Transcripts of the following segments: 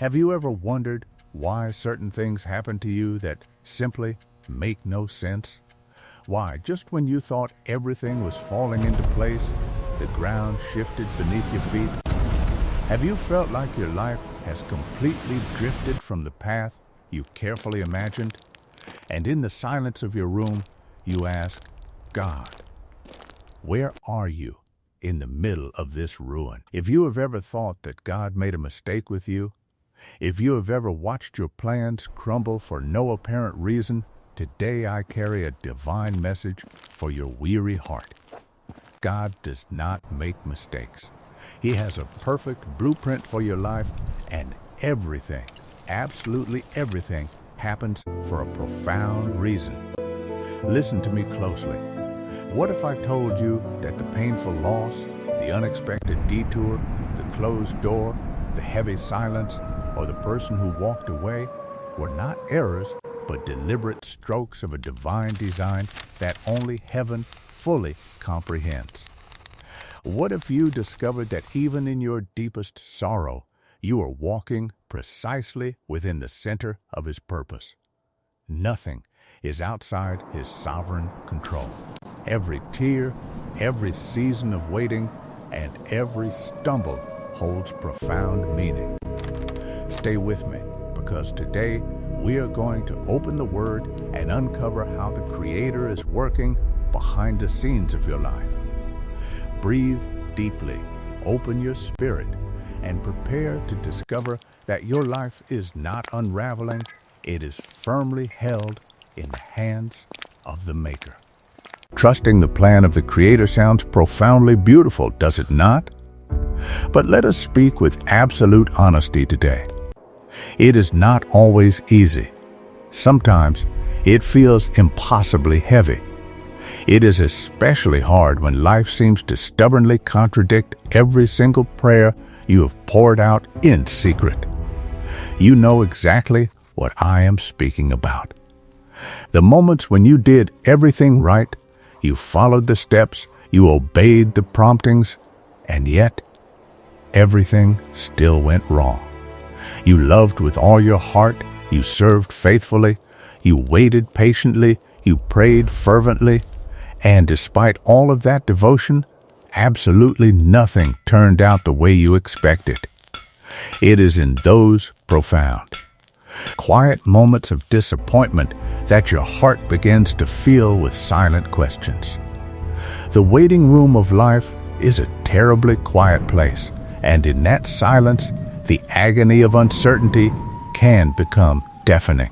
Have you ever wondered why certain things happen to you that simply make no sense? Why, just when you thought everything was falling into place, the ground shifted beneath your feet? Have you felt like your life has completely drifted from the path you carefully imagined? And in the silence of your room, you ask, God, where are you in the middle of this ruin? If you have ever thought that God made a mistake with you, if you have ever watched your plans crumble for no apparent reason, today I carry a divine message for your weary heart. God does not make mistakes. He has a perfect blueprint for your life, and everything, absolutely everything, happens for a profound reason. Listen to me closely. What if I told you that the painful loss, the unexpected detour, the closed door, the heavy silence, or the person who walked away were not errors, but deliberate strokes of a divine design that only heaven fully comprehends? What if you discovered that even in your deepest sorrow, you are walking precisely within the center of His purpose? Nothing is outside His sovereign control. Every tear, every season of waiting, and every stumble holds profound meaning. Stay with me, because today we are going to open the Word and uncover how the Creator is working behind the scenes of your life. Breathe deeply, open your spirit, and prepare to discover that your life is not unraveling, it is firmly held in the hands of the Maker. Trusting the plan of the Creator sounds profoundly beautiful, does it not? But let us speak with absolute honesty today. It is not always easy. Sometimes it feels impossibly heavy. It is especially hard when life seems to stubbornly contradict every single prayer you have poured out in secret. You know exactly what I am speaking about. The moments when you did everything right, you followed the steps, you obeyed the promptings, and yet everything still went wrong. You loved with all your heart, you served faithfully, you waited patiently, you prayed fervently, and despite all of that devotion, absolutely nothing turned out the way you expected. It is in those profound, quiet moments of disappointment that your heart begins to fill with silent questions. The waiting room of life is a terribly quiet place, and in that silence, the agony of uncertainty can become deafening.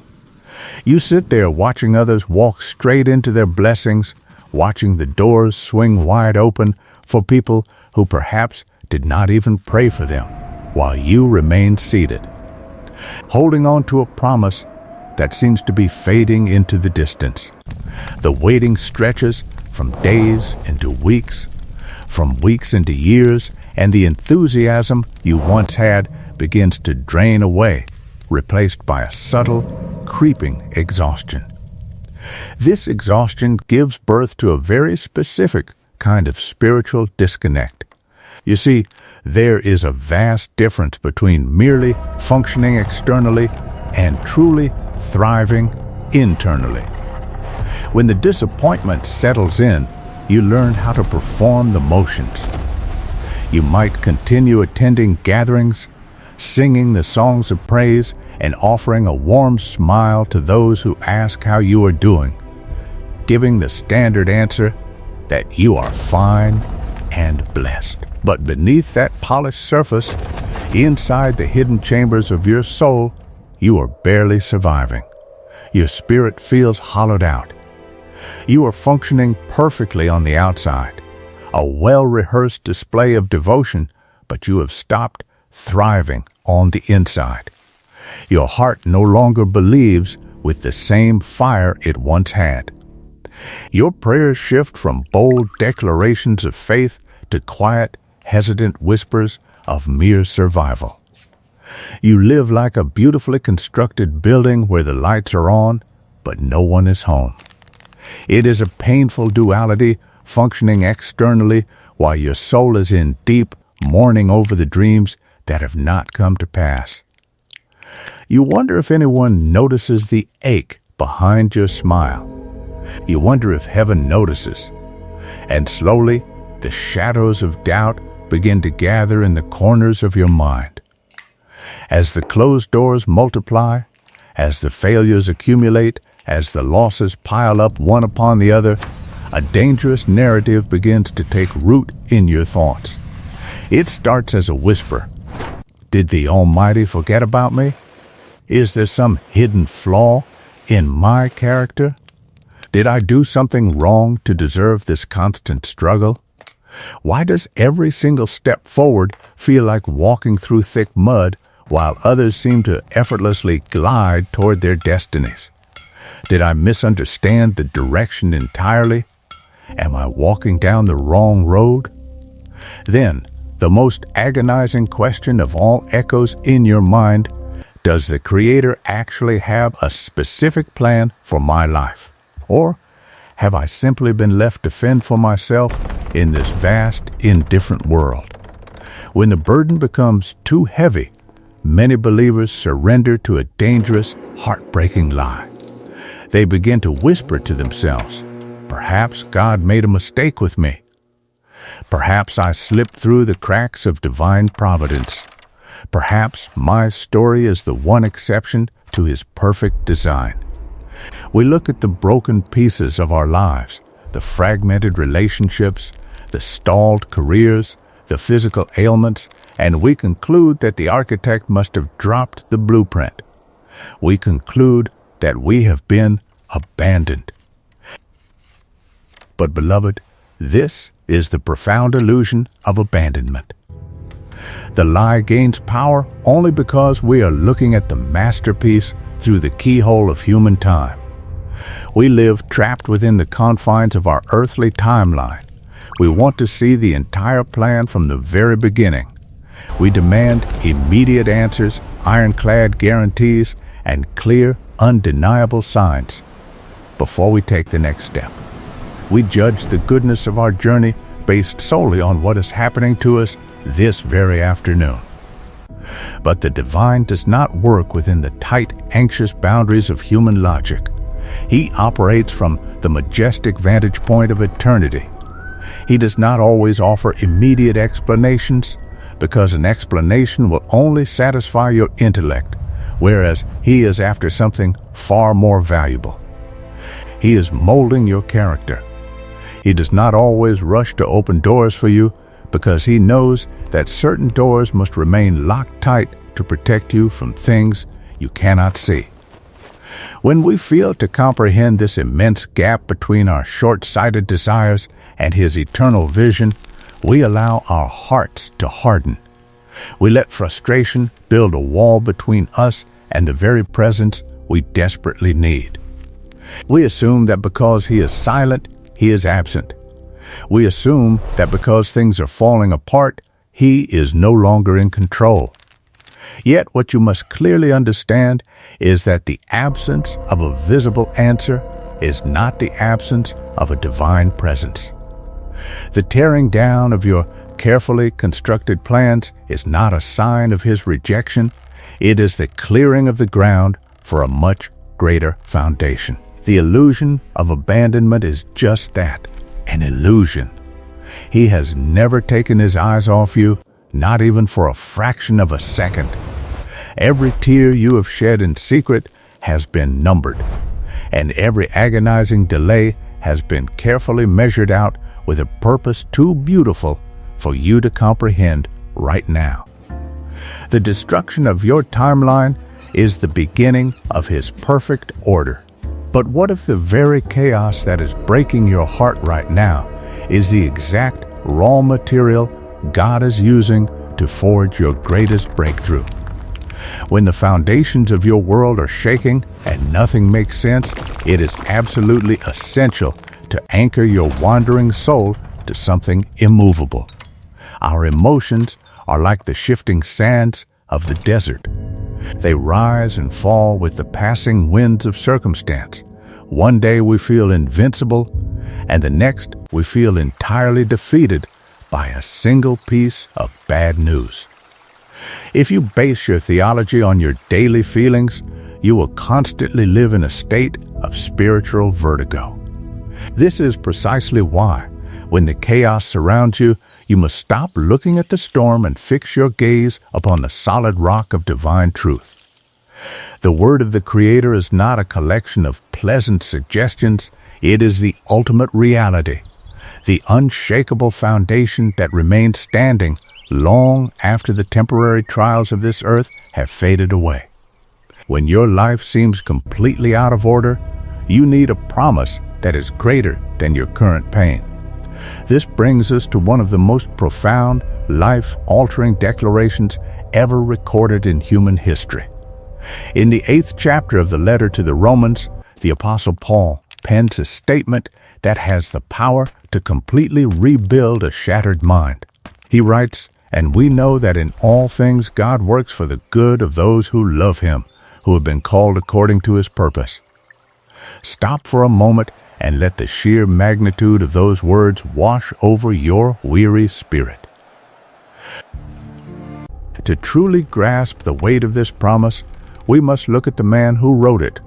You sit there watching others walk straight into their blessings, watching the doors swing wide open for people who perhaps did not even pray for them, while you remain seated, holding on to a promise that seems to be fading into the distance. The waiting stretches from days into weeks, from weeks into years, and the enthusiasm you once had begins to drain away, replaced by a subtle, creeping exhaustion. This exhaustion gives birth to a very specific kind of spiritual disconnect. You see, there is a vast difference between merely functioning externally and truly thriving internally. When the disappointment settles in, you learn how to perform the motions. You might continue attending gatherings, singing the songs of praise, and offering a warm smile to those who ask how you are doing, giving the standard answer that you are fine and blessed. But beneath that polished surface, inside the hidden chambers of your soul, you are barely surviving. Your spirit feels hollowed out. You are functioning perfectly on the outside, a well-rehearsed display of devotion, but you have stopped thriving on the inside. Your heart no longer believes with the same fire it once had. Your prayers shift from bold declarations of faith to quiet, hesitant whispers of mere survival. You live like a beautifully constructed building where the lights are on, but no one is home. It is a painful duality, functioning externally while your soul is in deep mourning over the dreams that have not come to pass. You wonder if anyone notices the ache behind your smile. You wonder if heaven notices. And slowly, the shadows of doubt begin to gather in the corners of your mind. As the closed doors multiply, as the failures accumulate, as the losses pile up one upon the other, a dangerous narrative begins to take root in your thoughts. It starts as a whisper. Did the Almighty forget about me? Is there some hidden flaw in my character? Did I do something wrong to deserve this constant struggle? Why does every single step forward feel like walking through thick mud while others seem to effortlessly glide toward their destinies? Did I misunderstand the direction entirely? Am I walking down the wrong road? Then, the most agonizing question of all echoes in your mind, does the Creator actually have a specific plan for my life? Or have I simply been left to fend for myself in this vast, indifferent world? When the burden becomes too heavy, many believers surrender to a dangerous, heartbreaking lie. They begin to whisper to themselves, perhaps God made a mistake with me. Perhaps I slipped through the cracks of divine providence. Perhaps my story is the one exception to His perfect design. We look at the broken pieces of our lives, the fragmented relationships, the stalled careers, the physical ailments, and we conclude that the architect must have dropped the blueprint. We conclude that we have been abandoned. But beloved, this is the profound illusion of abandonment. The lie gains power only because we are looking at the masterpiece through the keyhole of human time. We live trapped within the confines of our earthly timeline. We want to see the entire plan from the very beginning. We demand immediate answers, ironclad guarantees, and clear, undeniable signs before we take the next step. We judge the goodness of our journey based solely on what is happening to us this very afternoon. But the divine does not work within the tight, anxious boundaries of human logic. He operates from the majestic vantage point of eternity. He does not always offer immediate explanations, because an explanation will only satisfy your intellect, whereas He is after something far more valuable. He is molding your character. He does not always rush to open doors for you, because He knows that certain doors must remain locked tight to protect you from things you cannot see. When we fail to comprehend this immense gap between our short-sighted desires and His eternal vision, we allow our hearts to harden. We let frustration build a wall between us and the very presence we desperately need. We assume that because He is silent, He is absent. We assume that because things are falling apart, He is no longer in control. Yet what you must clearly understand is that the absence of a visible answer is not the absence of a divine presence. The tearing down of your carefully constructed plans is not a sign of His rejection. It is the clearing of the ground for a much greater foundation. The illusion of abandonment is just that, an illusion. He has never taken His eyes off you, not even for a fraction of a second. Every tear you have shed in secret has been numbered, and every agonizing delay has been carefully measured out with a purpose too beautiful for you to comprehend right now. The destruction of your timeline is the beginning of His perfect order. But what if the very chaos that is breaking your heart right now is the exact raw material God is using to forge your greatest breakthrough? When the foundations of your world are shaking and nothing makes sense, it is absolutely essential to anchor your wandering soul to something immovable. Our emotions are like the shifting sands of the desert. They rise and fall with the passing winds of circumstance. One day we feel invincible, and the next we feel entirely defeated by a single piece of bad news. If you base your theology on your daily feelings, you will constantly live in a state of spiritual vertigo. This is precisely why, when the chaos surrounds you, you must stop looking at the storm and fix your gaze upon the solid rock of divine truth. The word of the Creator is not a collection of pleasant suggestions. It is the ultimate reality, the unshakable foundation that remains standing long after the temporary trials of this earth have faded away. When your life seems completely out of order, you need a promise that is greater than your current pain. This brings us to one of the most profound, life-altering declarations ever recorded in human history. In the 8th chapter of the letter to the Romans, the Apostle Paul pens a statement that has the power to completely rebuild a shattered mind. He writes, "And we know that in all things God works for the good of those who love Him, who have been called according to His purpose." Stop for a moment and let the sheer magnitude of those words wash over your weary spirit. To truly grasp the weight of this promise, we must look at the man who wrote it.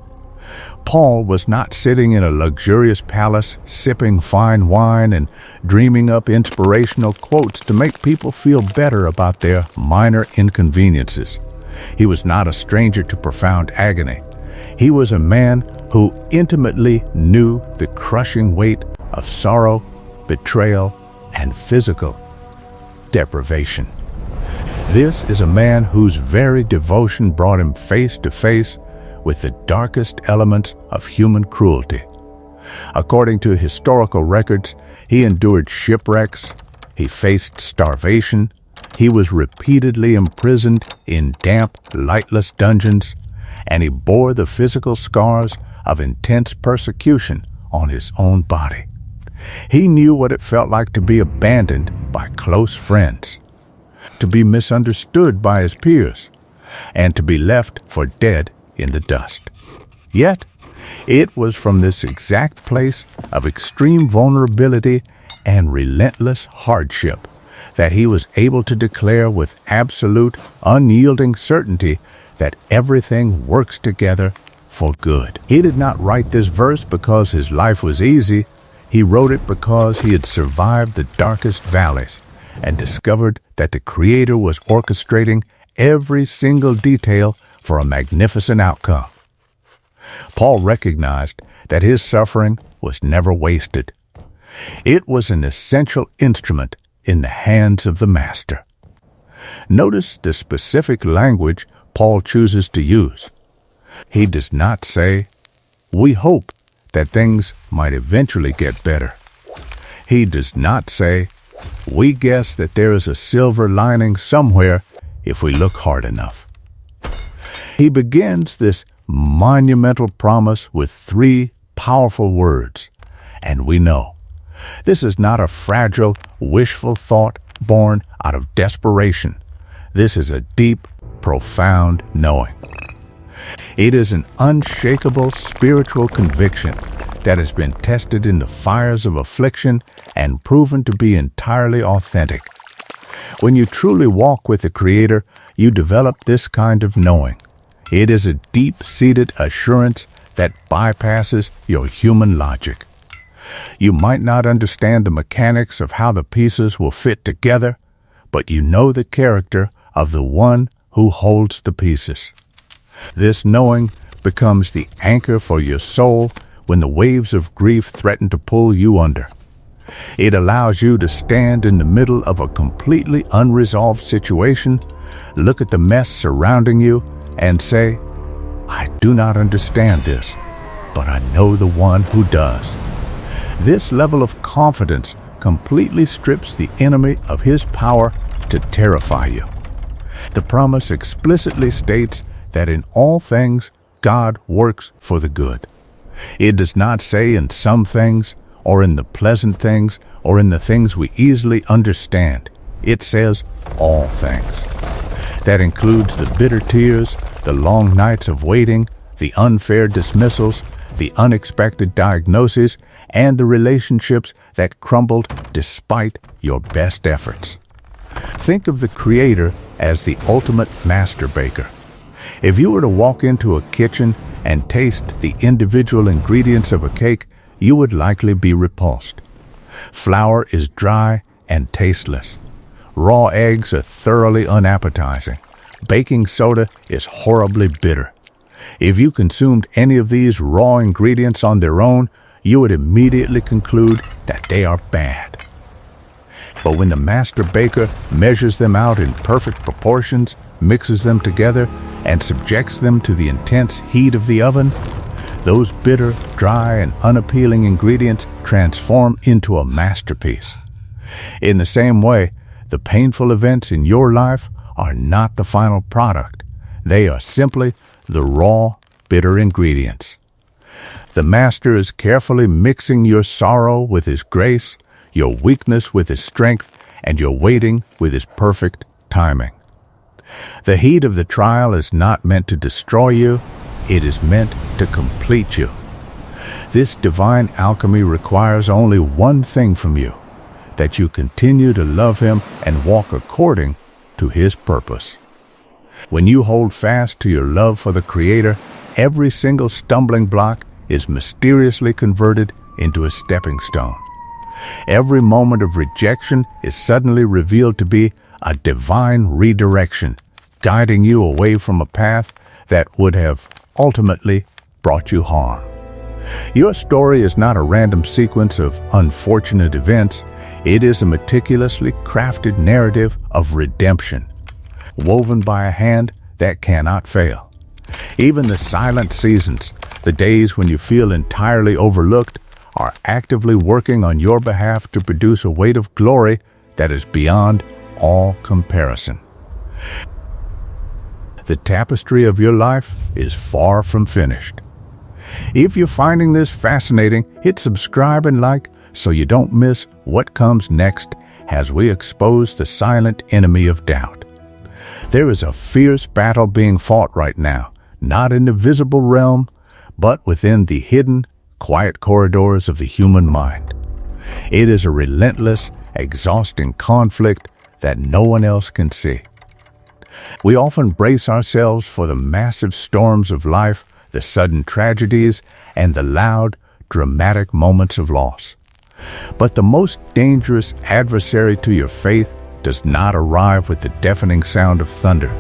Paul was not sitting in a luxurious palace, sipping fine wine and dreaming up inspirational quotes to make people feel better about their minor inconveniences. He was not a stranger to profound agony. He was a man who intimately knew the crushing weight of sorrow, betrayal, and physical deprivation. This is a man whose very devotion brought him face to face with the darkest elements of human cruelty. According to historical records, he endured shipwrecks, he faced starvation, he was repeatedly imprisoned in damp, lightless dungeons, and he bore the physical scars of intense persecution on his own body. He knew what it felt like to be abandoned by close friends, to be misunderstood by his peers, and to be left for dead in the dust. Yet, it was from this exact place of extreme vulnerability and relentless hardship that he was able to declare with absolute, unyielding certainty that everything works together for good. He did not write this verse because his life was easy. He wrote it because he had survived the darkest valleys and discovered that the Creator was orchestrating every single detail for a magnificent outcome. Paul recognized that his suffering was never wasted. It was an essential instrument in the hands of the Master. Notice the specific language Paul chooses to use. He does not say, "We hope that things might eventually get better." He does not say, "We guess that there is a silver lining somewhere if we look hard enough." He begins this monumental promise with 3 powerful words, and we know. This is not a fragile, wishful thought born out of desperation. This is a deep, profound knowing. It is an unshakable spiritual conviction that has been tested in the fires of affliction and proven to be entirely authentic. When you truly walk with the Creator, you develop this kind of knowing. It is a deep-seated assurance that bypasses your human logic. You might not understand the mechanics of how the pieces will fit together, but you know the character of the one who holds the pieces. This knowing becomes the anchor for your soul when the waves of grief threaten to pull you under. It allows you to stand in the middle of a completely unresolved situation, look at the mess surrounding you, and say, "I do not understand this, but I know the one who does." This level of confidence completely strips the enemy of his power to terrify you. The promise explicitly states that in all things God works for the good. It does not say in some things, or in the pleasant things, or in the things we easily understand. It says all things. That includes the bitter tears, the long nights of waiting, the unfair dismissals, the unexpected diagnoses, and the relationships that crumbled despite your best efforts. Think of the Creator as the ultimate master baker. If you were to walk into a kitchen and taste the individual ingredients of a cake, you would likely be repulsed. Flour is dry and tasteless. Raw eggs are thoroughly unappetizing. Baking soda is horribly bitter. If you consumed any of these raw ingredients on their own, you would immediately conclude that they are bad. But when the master baker measures them out in perfect proportions, mixes them together, and subjects them to the intense heat of the oven, those bitter, dry, and unappealing ingredients transform into a masterpiece. In the same way, the painful events in your life are not the final product. They are simply the raw, bitter ingredients. The Master is carefully mixing your sorrow with His grace, your weakness with His strength, and your waiting with His perfect timing. The heat of the trial is not meant to destroy you, it is meant to complete you. This divine alchemy requires only one thing from you, that you continue to love Him and walk according to His purpose. When you hold fast to your love for the Creator, every single stumbling block is mysteriously converted into a stepping stone. Every moment of rejection is suddenly revealed to be a divine redirection, guiding you away from a path that would have ultimately brought you harm. Your story is not a random sequence of unfortunate events. It is a meticulously crafted narrative of redemption, woven by a hand that cannot fail. Even the silent seasons, the days when you feel entirely overlooked, are actively working on your behalf to produce a weight of glory that is beyond all comparison. The tapestry of your life is far from finished. If you're finding this fascinating, hit subscribe and like so you don't miss what comes next as we expose the silent enemy of doubt. There is a fierce battle being fought right now, not in the visible realm, but within the hidden, quiet corridors of the human mind. It is a relentless, exhausting conflict that no one else can see. We often brace ourselves for the massive storms of life, the sudden tragedies, and the loud, dramatic moments of loss. But the most dangerous adversary to your faith does not arrive with the deafening sound of thunder.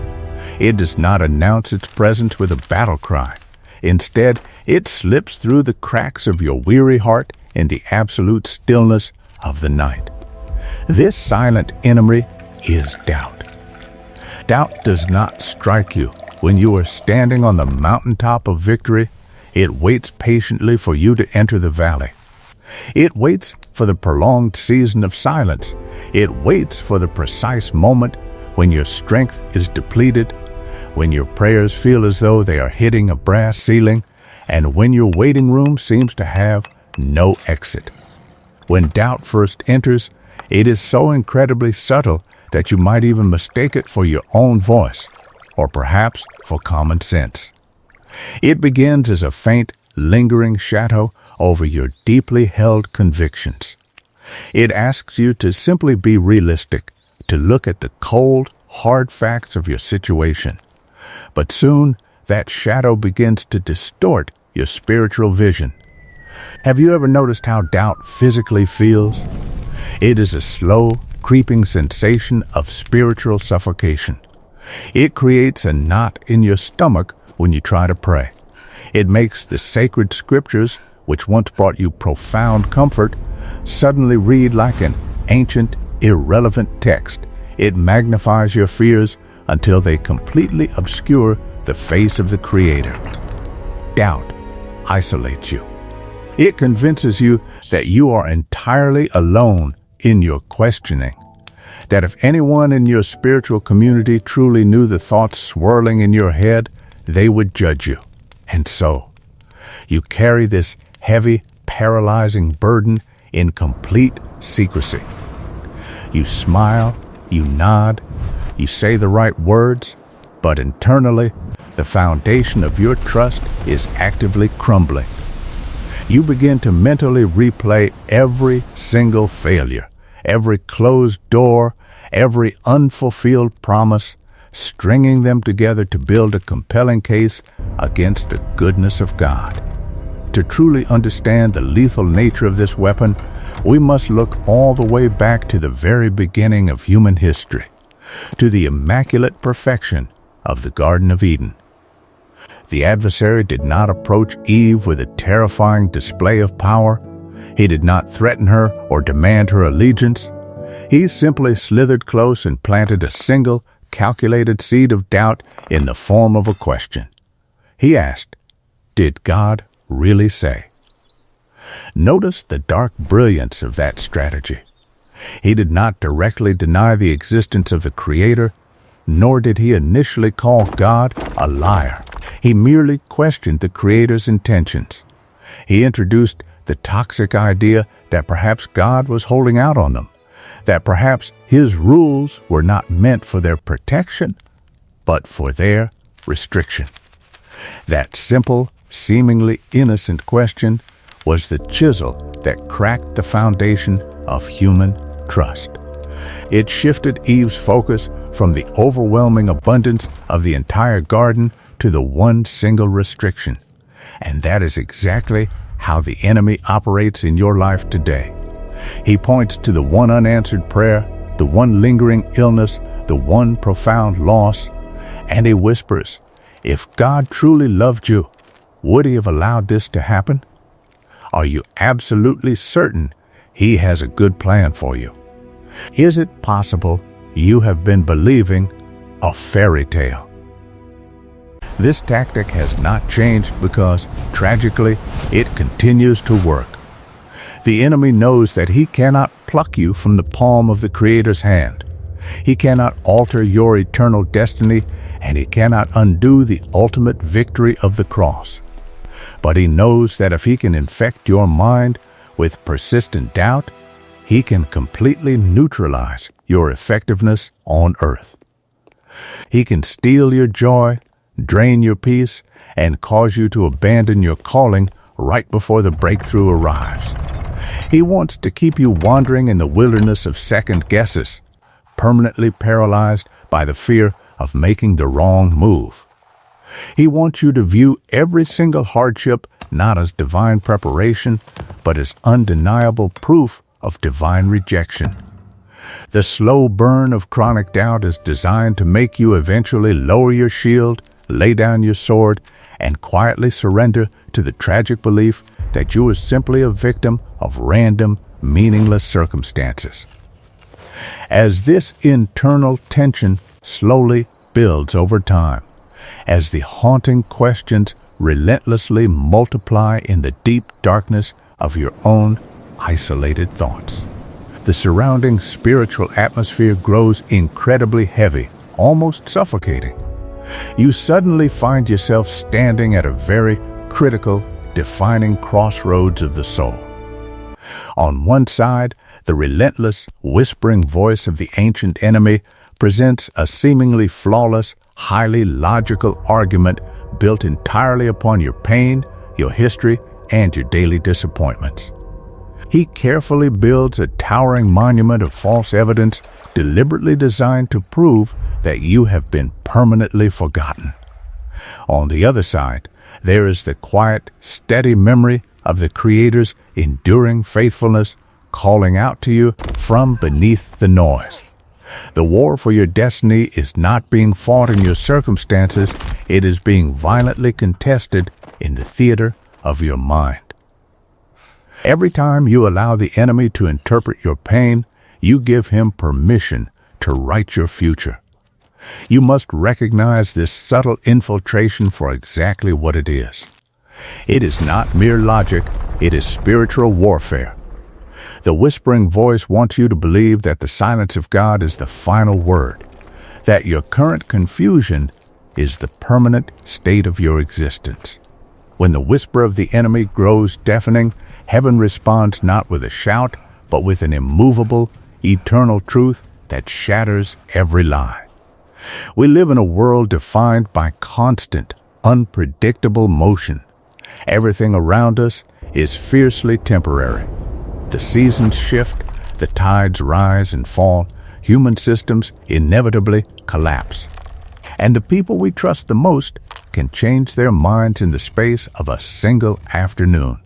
It does not announce its presence with a battle cry. Instead, it slips through the cracks of your weary heart in the absolute stillness of the night. This silent enemy is doubt. Doubt does not strike you when you are standing on the mountaintop of victory. It waits patiently for you to enter the valley. It waits for the prolonged season of silence. It waits for the precise moment when your strength is depleted, when your prayers feel as though they are hitting a brass ceiling, and when your waiting room seems to have no exit. When doubt first enters, it is so incredibly subtle that you might even mistake it for your own voice, or perhaps for common sense. It begins as a faint, lingering shadow over your deeply held convictions. It asks you to simply be realistic, to look at the cold, hard facts of your situation. But soon, that shadow begins to distort your spiritual vision. Have you ever noticed how doubt physically feels? It is a slow, creeping sensation of spiritual suffocation. It creates a knot in your stomach when you try to pray. It makes the sacred scriptures, which once brought you profound comfort, suddenly read like an ancient, irrelevant text. It magnifies your fears until they completely obscure the face of the Creator. Doubt isolates you. It convinces you that you are entirely alone in your questioning, that if anyone in your spiritual community truly knew the thoughts swirling in your head, they would judge you. And so, you carry this heavy, paralyzing burden in complete secrecy. You smile, you nod, you say the right words, but internally, the foundation of your trust is actively crumbling. You begin to mentally replay every single failure, every closed door, every unfulfilled promise, stringing them together to build a compelling case against the goodness of God. To truly understand the lethal nature of this weapon, we must look all the way back to the very beginning of human history, to the immaculate perfection of the Garden of Eden. The adversary did not approach Eve with a terrifying display of power. He did not threaten her or demand her allegiance. He simply slithered close and planted a single, calculated seed of doubt in the form of a question. He asked, "Did God really say?" Notice the dark brilliance of that strategy. He did not directly deny the existence of the Creator, nor did he initially call God a liar. He merely questioned the Creator's intentions. He introduced the toxic idea that perhaps God was holding out on them, that perhaps His rules were not meant for their protection, but for their restriction. That simple, seemingly innocent question was the chisel that cracked the foundation of human trust. It shifted Eve's focus from the overwhelming abundance of the entire garden to the one single restriction. And that is exactly how the enemy operates in your life today. He points to the one unanswered prayer, the one lingering illness, the one profound loss, and he whispers, "If God truly loved you, would He have allowed this to happen? Are you absolutely certain He has a good plan for you? Is it possible you have been believing a fairy tale?" This tactic has not changed because, tragically, it continues to work. The enemy knows that he cannot pluck you from the palm of the Creator's hand. He cannot alter your eternal destiny, and he cannot undo the ultimate victory of the cross. But he knows that if he can infect your mind with persistent doubt, he can completely neutralize your effectiveness on earth. He can steal your joy, drain your peace, and cause you to abandon your calling right before the breakthrough arrives. He wants to keep you wandering in the wilderness of second guesses, permanently paralyzed by the fear of making the wrong move. He wants you to view every single hardship not as divine preparation, but as undeniable proof of divine rejection. The slow burn of chronic doubt is designed to make you eventually lower your shield, lay down your sword, and quietly surrender to the tragic belief that you are simply a victim of random, meaningless circumstances. As this internal tension slowly builds over time, as the haunting questions relentlessly multiply in the deep darkness of your own isolated thoughts, the surrounding spiritual atmosphere grows incredibly heavy, almost suffocating. You suddenly find yourself standing at a very critical, defining crossroads of the soul. On one side, the relentless, whispering voice of the ancient enemy presents a seemingly flawless, highly logical argument built entirely upon your pain, your history, and your daily disappointments. He carefully builds a towering monument of false evidence deliberately designed to prove that you have been permanently forgotten. On the other side, there is the quiet, steady memory of the Creator's enduring faithfulness calling out to you from beneath the noise. The war for your destiny is not being fought in your circumstances, it is being violently contested in the theater of your mind. Every time you allow the enemy to interpret your pain, you give him permission to write your future. You must recognize this subtle infiltration for exactly what it is. It is not mere logic, it is spiritual warfare. The whispering voice wants you to believe that the silence of God is the final word, that your current confusion is the permanent state of your existence. When the whisper of the enemy grows deafening, heaven responds not with a shout, but with an immovable, eternal truth that shatters every lie. We live in a world defined by constant, unpredictable motion. Everything around us is fiercely temporary. The seasons shift, the tides rise and fall, human systems inevitably collapse. And the people we trust the most can change their minds in the space of a single afternoon.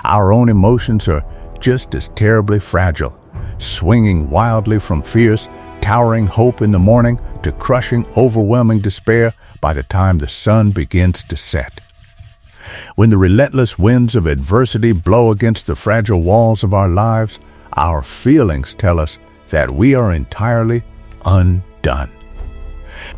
Our own emotions are just as terribly fragile, swinging wildly from fierce, towering hope in the morning to crushing, overwhelming despair by the time the sun begins to set. When the relentless winds of adversity blow against the fragile walls of our lives, our feelings tell us that we are entirely undone.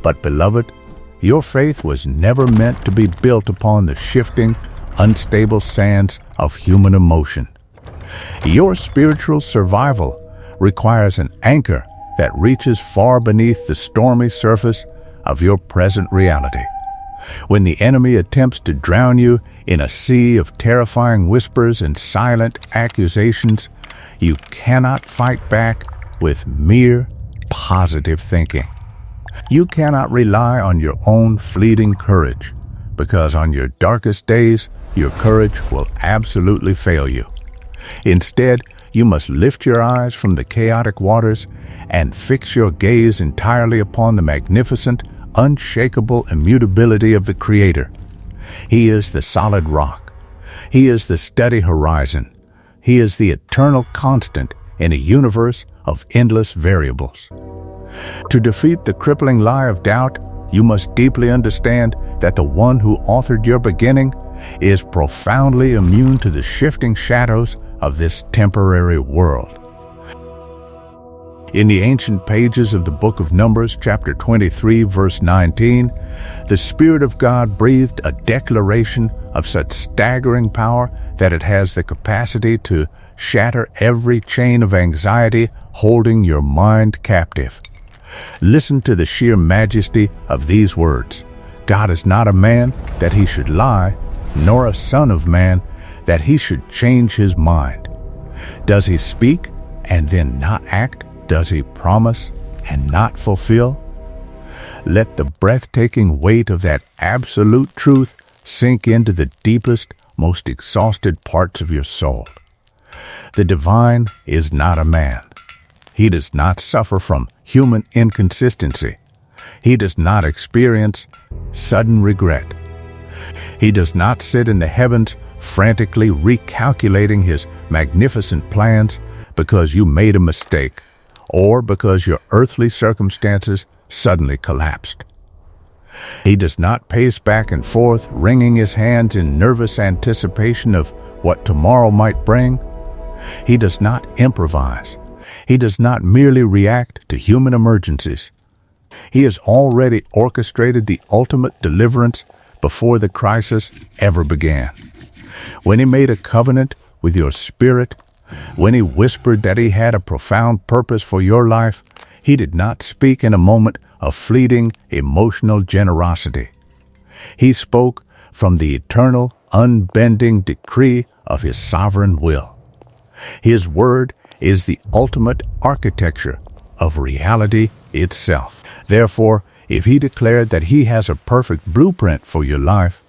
But beloved, your faith was never meant to be built upon the shifting, unstable sands of human emotion. Your spiritual survival requires an anchor that reaches far beneath the stormy surface of your present reality. When the enemy attempts to drown you in a sea of terrifying whispers and silent accusations, you cannot fight back with mere positive thinking. You cannot rely on your own fleeting courage, because on your darkest days, your courage will absolutely fail you. Instead, you must lift your eyes from the chaotic waters and fix your gaze entirely upon the magnificent, unshakable immutability of the Creator. He is the solid rock. He is the steady horizon. He is the eternal constant in a universe of endless variables. To defeat the crippling lie of doubt, you must deeply understand that the one who authored your beginning is profoundly immune to the shifting shadows of this temporary world. In the ancient pages of the book of Numbers, chapter 23, verse 19, the Spirit of God breathed a declaration of such staggering power that it has the capacity to shatter every chain of anxiety holding your mind captive. Listen to the sheer majesty of these words. God is not a man that he should lie, nor a son of man that he should change his mind. Does he speak and then not act? Does he promise and not fulfill? Let the breathtaking weight of that absolute truth sink into the deepest, most exhausted parts of your soul. The divine is not a man. He does not suffer from human inconsistency. He does not experience sudden regret. He does not sit in the heavens frantically recalculating his magnificent plans because you made a mistake or because your earthly circumstances suddenly collapsed. He does not pace back and forth, wringing his hands in nervous anticipation of what tomorrow might bring. He does not improvise. He does not merely react to human emergencies. He has already orchestrated the ultimate deliverance before the crisis ever began. When he made a covenant with your spirit, when he whispered that he had a profound purpose for your life, he did not speak in a moment of fleeting emotional generosity. He spoke from the eternal, unbending decree of his sovereign will. His word is the ultimate architecture of reality itself. Therefore, if he declared that he has a perfect blueprint for your life,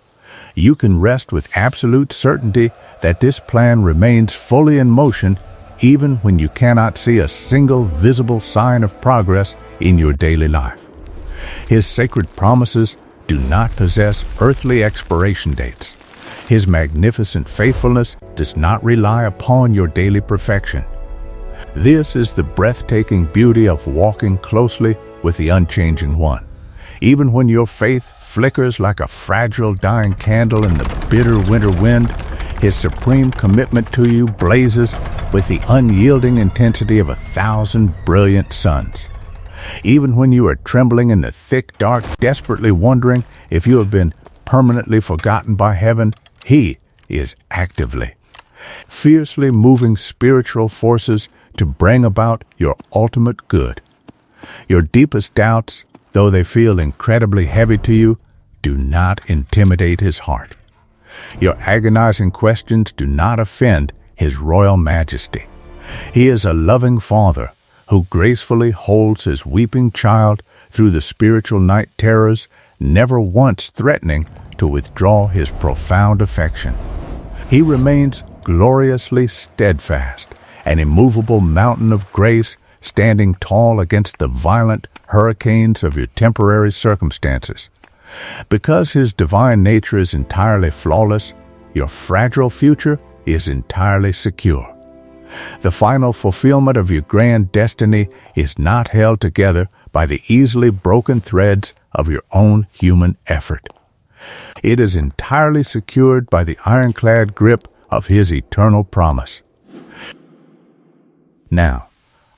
you can rest with absolute certainty that this plan remains fully in motion even when you cannot see a single visible sign of progress in your daily life. His sacred promises do not possess earthly expiration dates. His magnificent faithfulness does not rely upon your daily perfection. This is the breathtaking beauty of walking closely with the unchanging one. Even when your faith flickers like a fragile dying candle in the bitter winter wind, his supreme commitment to you blazes with the unyielding intensity of 1,000 brilliant suns. Even when you are trembling in the thick dark, desperately wondering if you have been permanently forgotten by heaven, he is actively, fiercely moving spiritual forces to bring about your ultimate good. Your deepest doubts, though they feel incredibly heavy to you, do not intimidate his heart. Your agonizing questions do not offend his royal majesty. He is a loving father who gracefully holds his weeping child through the spiritual night terrors, never once threatening to withdraw his profound affection. He remains gloriously steadfast, an immovable mountain of grace standing tall against the violent hurricanes of your temporary circumstances. Because his divine nature is entirely flawless, your fragile future is entirely secure. The final fulfillment of your grand destiny is not held together by the easily broken threads of your own human effort. It is entirely secured by the ironclad grip of his eternal promise. Now,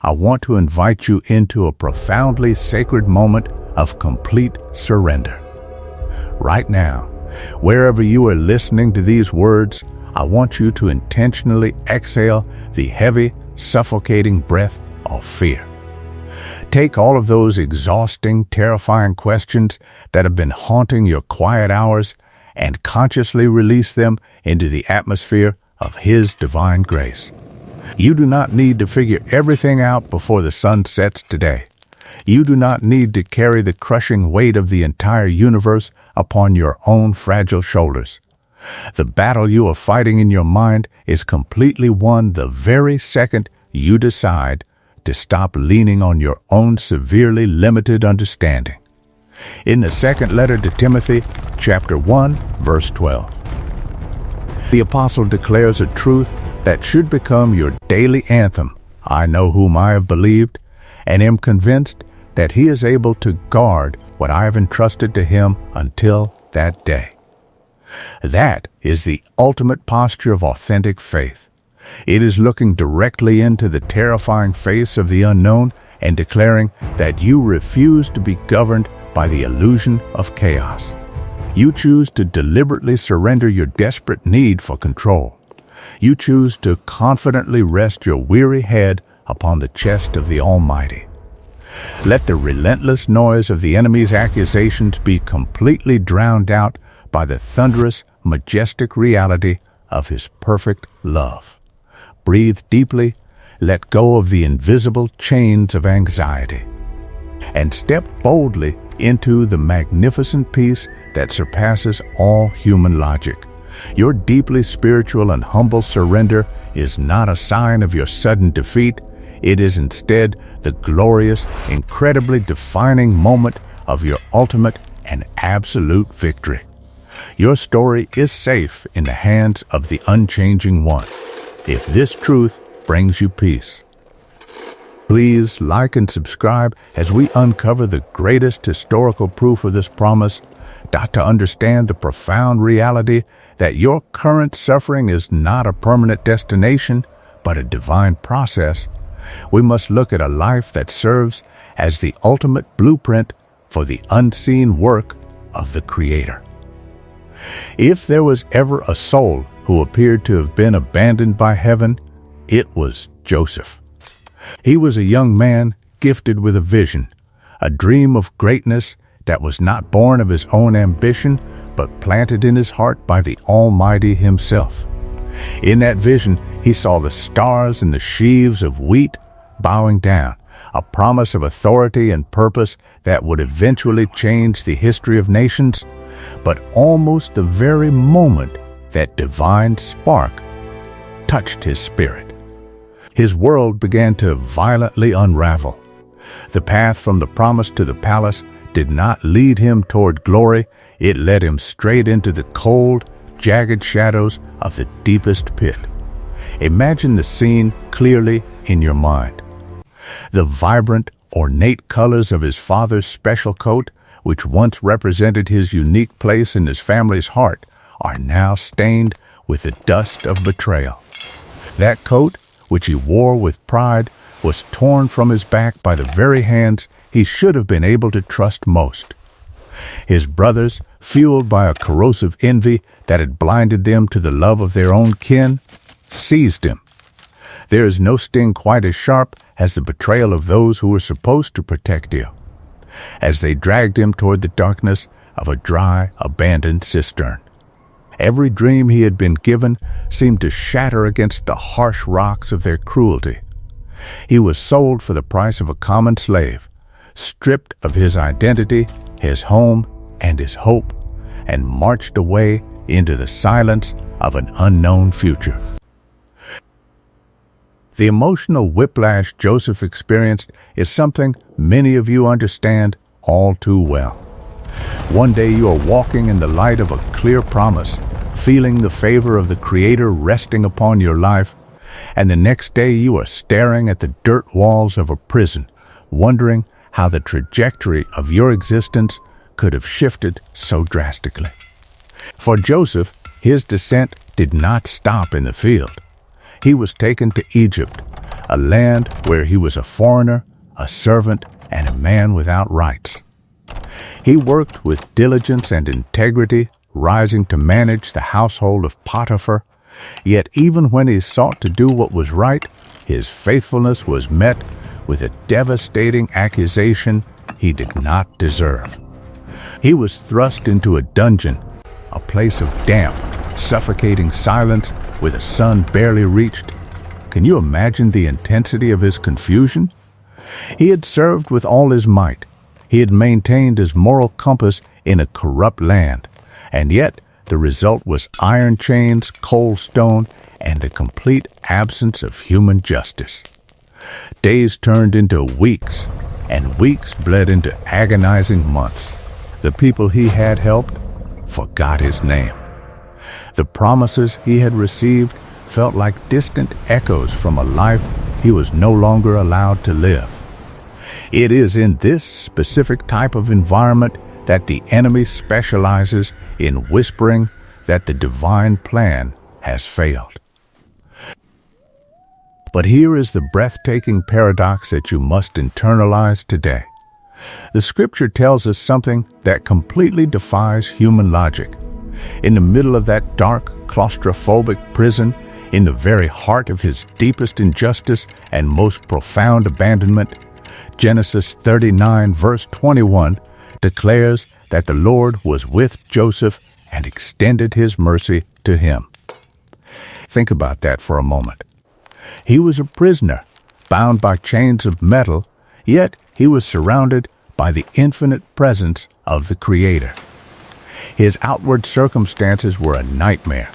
I want to invite you into a profoundly sacred moment of complete surrender. Right now, wherever you are listening to these words, I want you to intentionally exhale the heavy, suffocating breath of fear. Take all of those exhausting, terrifying questions that have been haunting your quiet hours and consciously release them into the atmosphere of His divine grace. You do not need to figure everything out before the sun sets today. You do not need to carry the crushing weight of the entire universe upon your own fragile shoulders. The battle you are fighting in your mind is completely won the very second you decide to stop leaning on your own severely limited understanding. In the second letter to Timothy, chapter 1, verse 12, the apostle declares a truth that should become your daily anthem. I know whom I have believed, and am convinced that he is able to guard what I have entrusted to him until that day. That is the ultimate posture of authentic faith. It is looking directly into the terrifying face of the unknown and declaring that you refuse to be governed by the illusion of chaos. You choose to deliberately surrender your desperate need for control. You choose to confidently rest your weary head upon the chest of the Almighty. Let the relentless noise of the enemy's accusations be completely drowned out by the thunderous, majestic reality of His perfect love. Breathe deeply, let go of the invisible chains of anxiety, and step boldly into the magnificent peace that surpasses all human logic. Your deeply spiritual and humble surrender is not a sign of your sudden defeat. It is instead the glorious, incredibly defining moment of your ultimate and absolute victory. Your story is safe in the hands of the unchanging One, if this truth brings you peace. Please like and subscribe as we uncover the greatest historical proof of this promise. To understand the profound reality that your current suffering is not a permanent destination, but a divine process, we must look at a life that serves as the ultimate blueprint for the unseen work of the Creator. If there was ever a soul who appeared to have been abandoned by heaven, it was Joseph. He was a young man gifted with a vision, a dream of greatness that was not born of his own ambition, but planted in his heart by the Almighty Himself. In that vision, he saw the stars and the sheaves of wheat bowing down, a promise of authority and purpose that would eventually change the history of nations. But almost the very moment that divine spark touched his spirit, his world began to violently unravel. The path from the promise to the palace did not lead him toward glory. It led him straight into the cold, jagged shadows of the deepest pit. Imagine the scene clearly in your mind. The vibrant, ornate colors of his father's special coat, which once represented his unique place in his family's heart, are now stained with the dust of betrayal. That coat, which he wore with pride, was torn from his back by the very hands he should have been able to trust most. His brothers, fueled by a corrosive envy that had blinded them to the love of their own kin, seized him. There is no sting quite as sharp as the betrayal of those who were supposed to protect you, as they dragged him toward the darkness of a dry, abandoned cistern. Every dream he had been given seemed to shatter against the harsh rocks of their cruelty. He was sold for the price of a common slave, stripped of his identity, his home, and his hope, and marched away into the silence of an unknown future. The emotional whiplash Joseph experienced is something many of you understand all too well. One day you are walking in the light of a clear promise, feeling the favor of the Creator resting upon your life, and the next day you are staring at the dirt walls of a prison, wondering how the trajectory of your existence could have shifted so drastically. For Joseph, his descent did not stop in the field. He was taken to Egypt, a land where he was a foreigner, a servant, and a man without rights. He worked with diligence and integrity, rising to manage the household of Potiphar. Yet even when he sought to do what was right, his faithfulness was met with a devastating accusation he did not deserve. He was thrust into a dungeon, a place of damp, suffocating silence with a sun barely reached. Can you imagine the intensity of his confusion? He had served with all his might. He had maintained his moral compass in a corrupt land, and yet the result was iron chains, cold stone, and the complete absence of human justice. Days turned into weeks, and weeks bled into agonizing months. The people he had helped forgot his name. The promises he had received felt like distant echoes from a life he was no longer allowed to live. It is in this specific type of environment that the enemy specializes in whispering that the divine plan has failed. But here is the breathtaking paradox that you must internalize today. The scripture tells us something that completely defies human logic. In the middle of that dark, claustrophobic prison, in the very heart of his deepest injustice and most profound abandonment, Genesis 39, verse 21, declares that the Lord was with Joseph and extended his mercy to him. Think about that for a moment. He was a prisoner, bound by chains of metal, yet he was surrounded by the infinite presence of the Creator. His outward circumstances were a nightmare,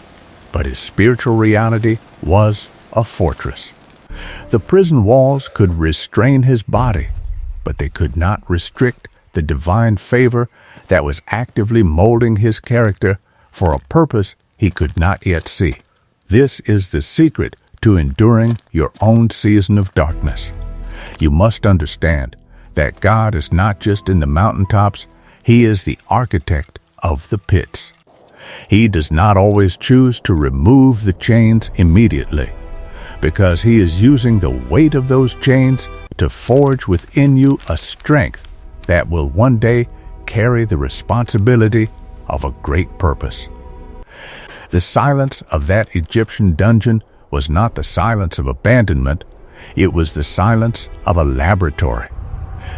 but his spiritual reality was a fortress. The prison walls could restrain his body, but they could not restrict the divine favor that was actively molding his character for a purpose he could not yet see. This is the secret to enduring your own season of darkness. You must understand that God is not just in the mountaintops, He is the architect of the pits. He does not always choose to remove the chains immediately, because He is using the weight of those chains to forge within you a strength that will one day carry the responsibility of a great purpose. The silence of that Egyptian dungeon was not the silence of abandonment, it was the silence of a laboratory.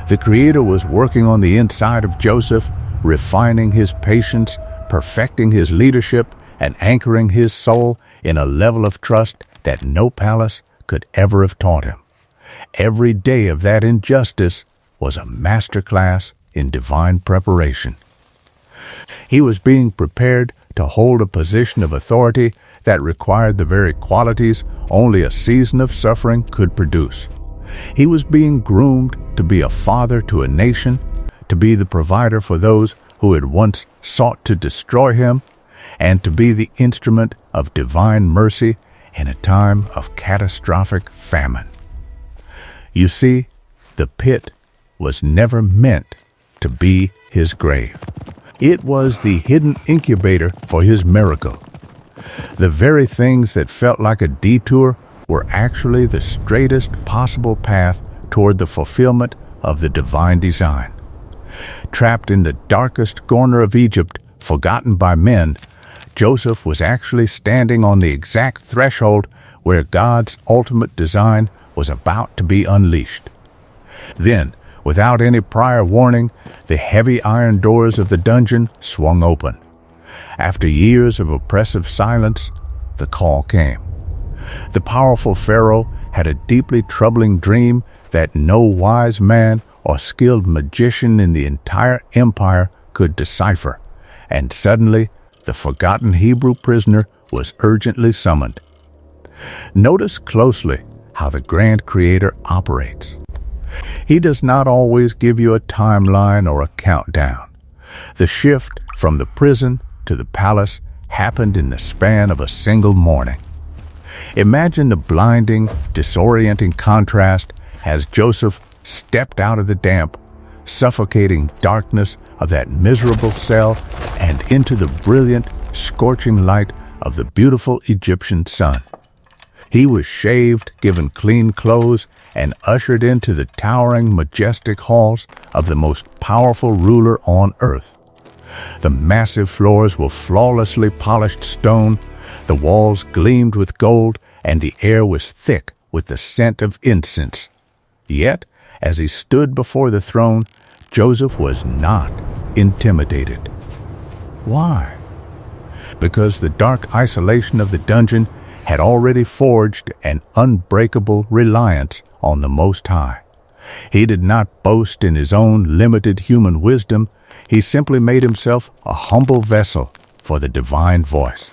The Creator was working on the inside of Joseph, refining his patience, perfecting his leadership, and anchoring his soul in a level of trust that no palace could ever have taught him. Every day of that injustice was a masterclass in divine preparation. He was being prepared to hold a position of authority that required the very qualities only a season of suffering could produce. He was being groomed to be a father to a nation, to be the provider for those who had once sought to destroy him, and to be the instrument of divine mercy in a time of catastrophic famine. You see, the pit was never meant to be his grave. It was the hidden incubator for his miracle. The very things that felt like a detour were actually the straightest possible path toward the fulfillment of the divine design. Trapped in the darkest corner of Egypt, forgotten by men, Joseph was actually standing on the exact threshold where God's ultimate design was about to be unleashed. Then, without any prior warning, the heavy iron doors of the dungeon swung open. After years of oppressive silence, the call came. The powerful Pharaoh had a deeply troubling dream that no wise man or skilled magician in the entire empire could decipher, and suddenly the forgotten Hebrew prisoner was urgently summoned. Notice closely how the grand Creator operates. He does not always give you a timeline or a countdown. The shift from the prison to the palace happened in the span of a single morning. Imagine the blinding, disorienting contrast as Joseph stepped out of the damp, suffocating darkness of that miserable cell and into the brilliant, scorching light of the beautiful Egyptian sun. He was shaved, given clean clothes, and ushered into the towering, majestic halls of the most powerful ruler on earth. The massive floors were flawlessly polished stone, the walls gleamed with gold, and the air was thick with the scent of incense. Yet, as he stood before the throne, Joseph was not intimidated. Why? Because the dark isolation of the dungeon had already forged an unbreakable reliance on the Most High. He did not boast in his own limited human wisdom. He simply made himself a humble vessel for the divine voice.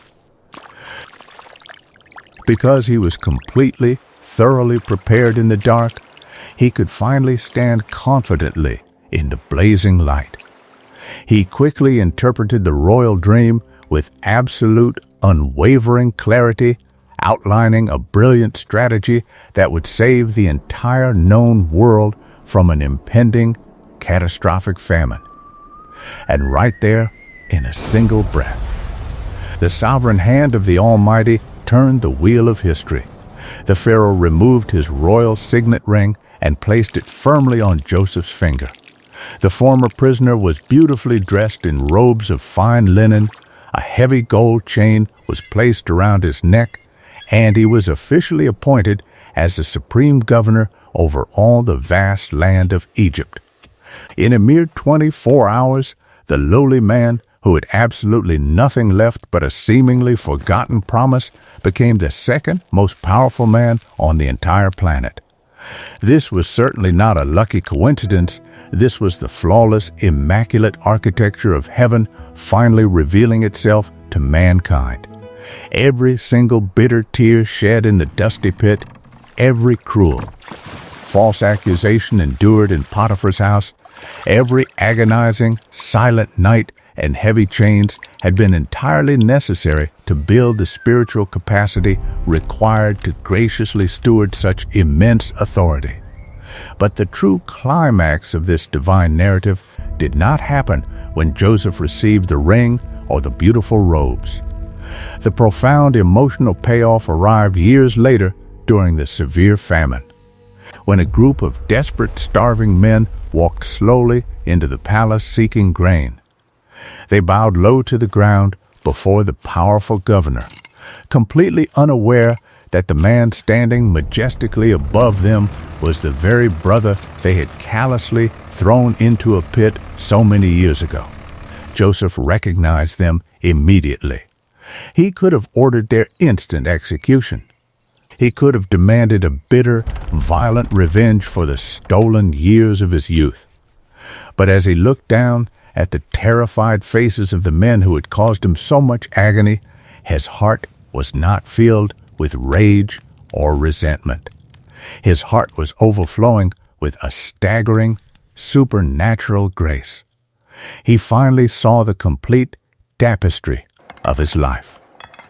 Because he was completely, thoroughly prepared in the dark, he could finally stand confidently in the blazing light. He quickly interpreted the royal dream with absolute, unwavering clarity, outlining a brilliant strategy that would save the entire known world from an impending, catastrophic famine. And right there, in a single breath, the sovereign hand of the Almighty turned the wheel of history. The Pharaoh removed his royal signet ring and placed it firmly on Joseph's finger. The former prisoner was beautifully dressed in robes of fine linen. A heavy gold chain was placed around his neck, and he was officially appointed as the supreme governor over all the vast land of Egypt. In a mere 24 hours, the lowly man, who had absolutely nothing left but a seemingly forgotten promise, became the second most powerful man on the entire planet. This was certainly not a lucky coincidence. This was the flawless, immaculate architecture of heaven finally revealing itself to mankind. Every single bitter tear shed in the dusty pit, every cruel, false accusation endured in Potiphar's house, every agonizing, silent night and heavy chains had been entirely necessary to build the spiritual capacity required to graciously steward such immense authority. But the true climax of this divine narrative did not happen when Joseph received the ring or the beautiful robes. The profound emotional payoff arrived years later during the severe famine, when a group of desperate, starving men walked slowly into the palace seeking grain. They bowed low to the ground before the powerful governor, completely unaware that the man standing majestically above them was the very brother they had callously thrown into a pit so many years ago. Joseph recognized them immediately. He could have ordered their instant execution. He could have demanded a bitter, violent revenge for the stolen years of his youth. But as he looked down at the terrified faces of the men who had caused him so much agony, his heart was not filled with rage or resentment. His heart was overflowing with a staggering, supernatural grace. He finally saw the complete tapestry of his life.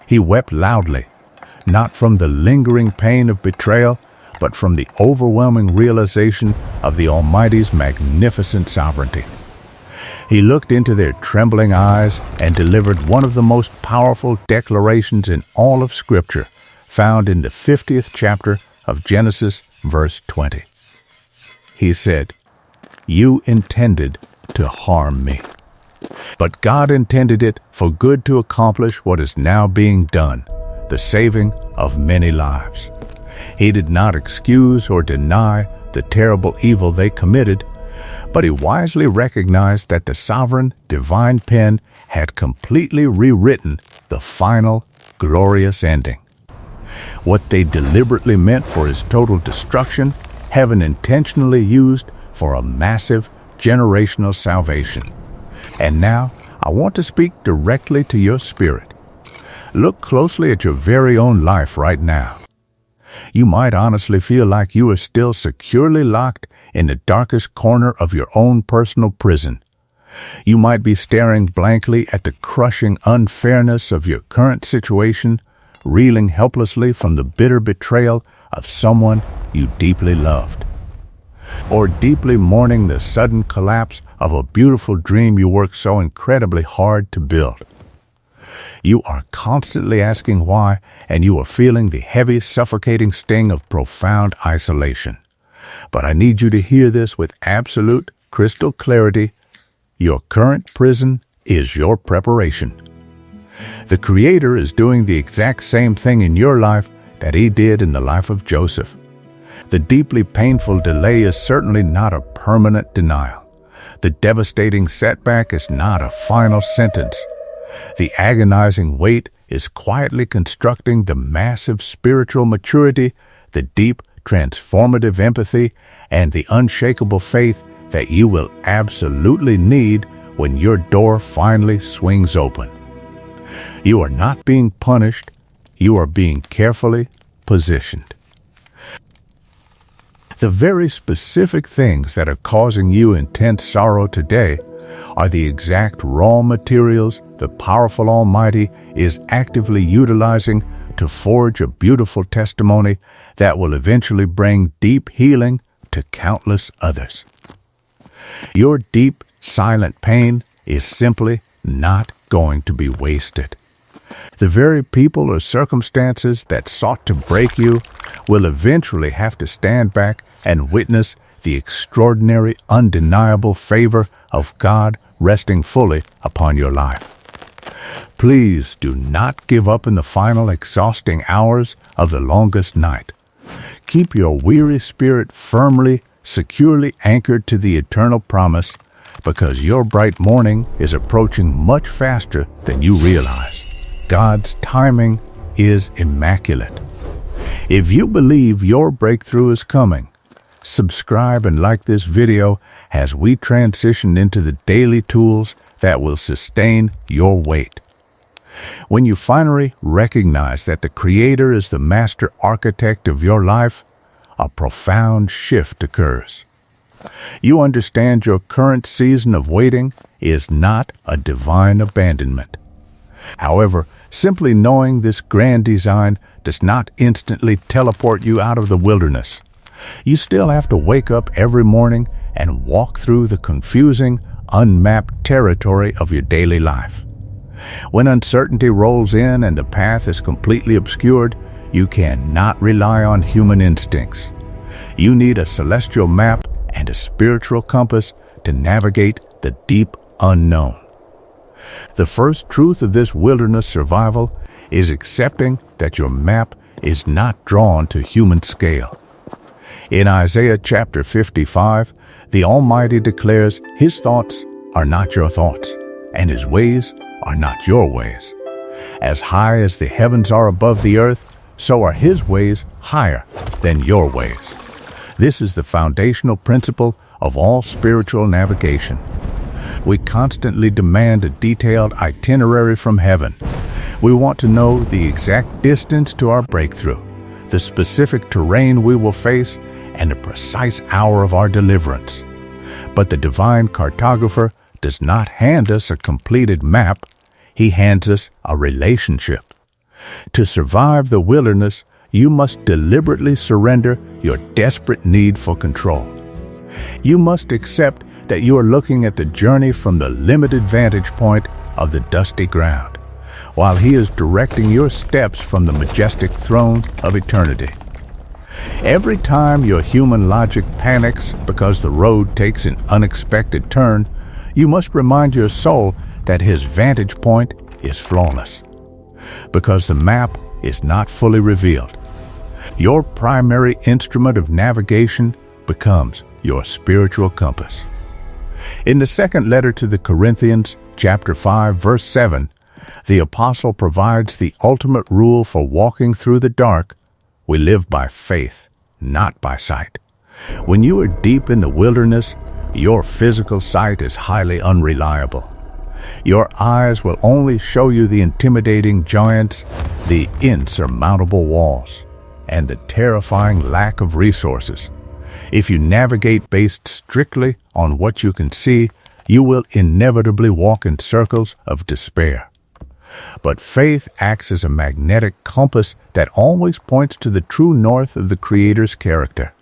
He wept loudly, not from the lingering pain of betrayal, but from the overwhelming realization of the Almighty's magnificent sovereignty. He looked into their trembling eyes and delivered one of the most powerful declarations in all of Scripture, found in the 50th chapter of Genesis, verse 20. He said, "You intended to harm me, but God intended it for good to accomplish what is now being done, the saving of many lives." He did not excuse or deny the terrible evil they committed, but he wisely recognized that the sovereign divine pen had completely rewritten the final glorious ending. What they deliberately meant for his total destruction, heaven intentionally used for a massive generational salvation. And now, I want to speak directly to your spirit. Look closely at your very own life right now. You might honestly feel like you are still securely locked in the darkest corner of your own personal prison. You might be staring blankly at the crushing unfairness of your current situation, reeling helplessly from the bitter betrayal of someone you deeply loved, or deeply mourning the sudden collapse of a beautiful dream you worked so incredibly hard to build. You are constantly asking why, and you are feeling the heavy, suffocating sting of profound isolation. But I need you to hear this with absolute, crystal clarity. Your current prison is your preparation. The Creator is doing the exact same thing in your life that He did in the life of Joseph. The deeply painful delay is certainly not a permanent denial. The devastating setback is not a final sentence. The agonizing wait is quietly constructing the massive spiritual maturity, the deep, transformative empathy, and the unshakable faith that you will absolutely need when your door finally swings open. You are not being punished, you are being carefully positioned. The very specific things that are causing you intense sorrow today are the exact raw materials the powerful Almighty is actively utilizing to forge a beautiful testimony that will eventually bring deep healing to countless others. Your deep, silent pain is simply not going to be wasted. The very people or circumstances that sought to break you will eventually have to stand back and witness the extraordinary, undeniable favor of God resting fully upon your life. Please do not give up in the final exhausting hours of the longest night. Keep your weary spirit firmly, securely anchored to the eternal promise, because your bright morning is approaching much faster than you realize. God's timing is immaculate. If you believe your breakthrough is coming, subscribe and like this video as we transition into the daily tools that will sustain your wait. When you finally recognize that the Creator is the master architect of your life, a profound shift occurs. You understand your current season of waiting is not a divine abandonment. However, simply knowing this grand design does not instantly teleport you out of the wilderness. You still have to wake up every morning and walk through the confusing, unmapped territory of your daily life. When uncertainty rolls in and the path is completely obscured, you cannot rely on human instincts. You need a celestial map and a spiritual compass to navigate the deep unknown. The first truth of this wilderness survival is accepting that your map is not drawn to human scale. In Isaiah chapter 55, the Almighty declares His thoughts are not your thoughts, and His ways are not your ways. As high as the heavens are above the earth, so are His ways higher than your ways. This is the foundational principle of all spiritual navigation. We constantly demand a detailed itinerary from heaven. We want to know the exact distance to our breakthrough, the specific terrain we will face, and the precise hour of our deliverance. But the divine cartographer does not hand us a completed map. He hands us a relationship. To survive the wilderness, you must deliberately surrender your desperate need for control. You must accept that you are looking at the journey from the limited vantage point of the dusty ground, while He is directing your steps from the majestic throne of eternity. Every time your human logic panics because the road takes an unexpected turn, you must remind your soul that His vantage point is flawless, because the map is not fully revealed. Your primary instrument of navigation becomes your spiritual compass. In the second letter to the Corinthians, chapter 5, verse 7, the apostle provides the ultimate rule for walking through the dark. We live by faith, not by sight. When you are deep in the wilderness, your physical sight is highly unreliable. Your eyes will only show you the intimidating giants, the insurmountable walls. and the terrifying lack of resources. If you navigate based strictly on what you can see, you will inevitably walk in circles of despair. But faith acts as a magnetic compass that always points to the true north of the Creator's character.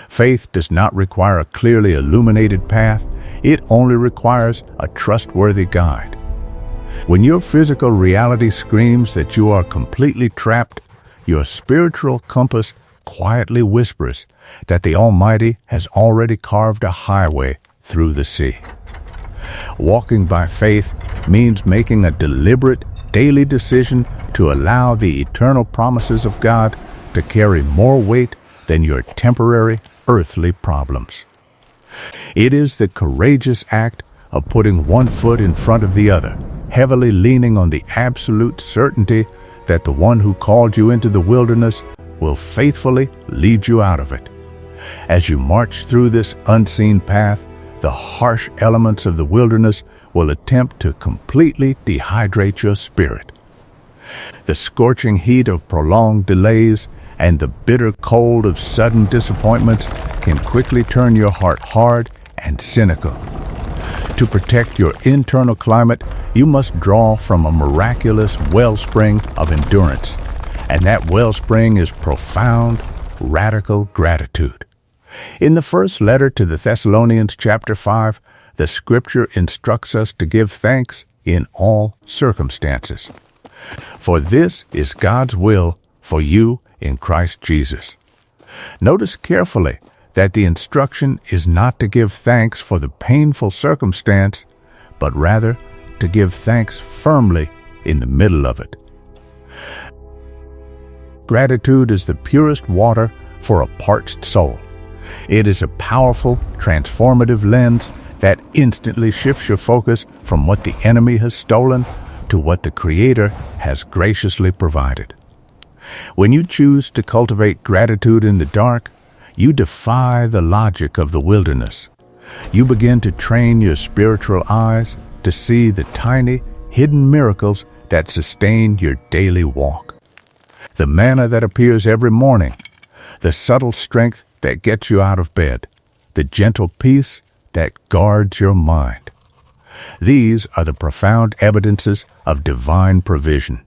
Faith does not require a clearly illuminated path, it only requires a trustworthy guide. When your physical reality screams that you are completely trapped, your spiritual compass quietly whispers that the Almighty has already carved a highway through the sea. Walking by faith means making a deliberate, daily decision to allow the eternal promises of God to carry more weight than your temporary, earthly problems. It is the courageous act of putting one foot in front of the other, heavily leaning on the absolute certainty that the one who called you into the wilderness will faithfully lead you out of it. As you march through this unseen path, the harsh elements of the wilderness will attempt to completely dehydrate your spirit. The scorching heat of prolonged delays and the bitter cold of sudden disappointments can quickly turn your heart hard and cynical. To protect your internal climate, you must draw from a miraculous wellspring of endurance, and that wellspring is profound, radical gratitude. In the first letter to the Thessalonians, chapter 5, the scripture instructs us to give thanks in all circumstances. For this is God's will for you in Christ Jesus. Notice carefully that the instruction is not to give thanks for the painful circumstance, but rather to give thanks firmly in the middle of it. Gratitude is the purest water for a parched soul. It is a powerful, transformative lens that instantly shifts your focus from what the enemy has stolen to what the Creator has graciously provided. When you choose to cultivate gratitude in the dark, you defy the logic of the wilderness. You begin to train your spiritual eyes to see the tiny, hidden miracles that sustain your daily walk. The manna that appears every morning, the subtle strength that gets you out of bed, the gentle peace that guards your mind. These are the profound evidences of divine provision.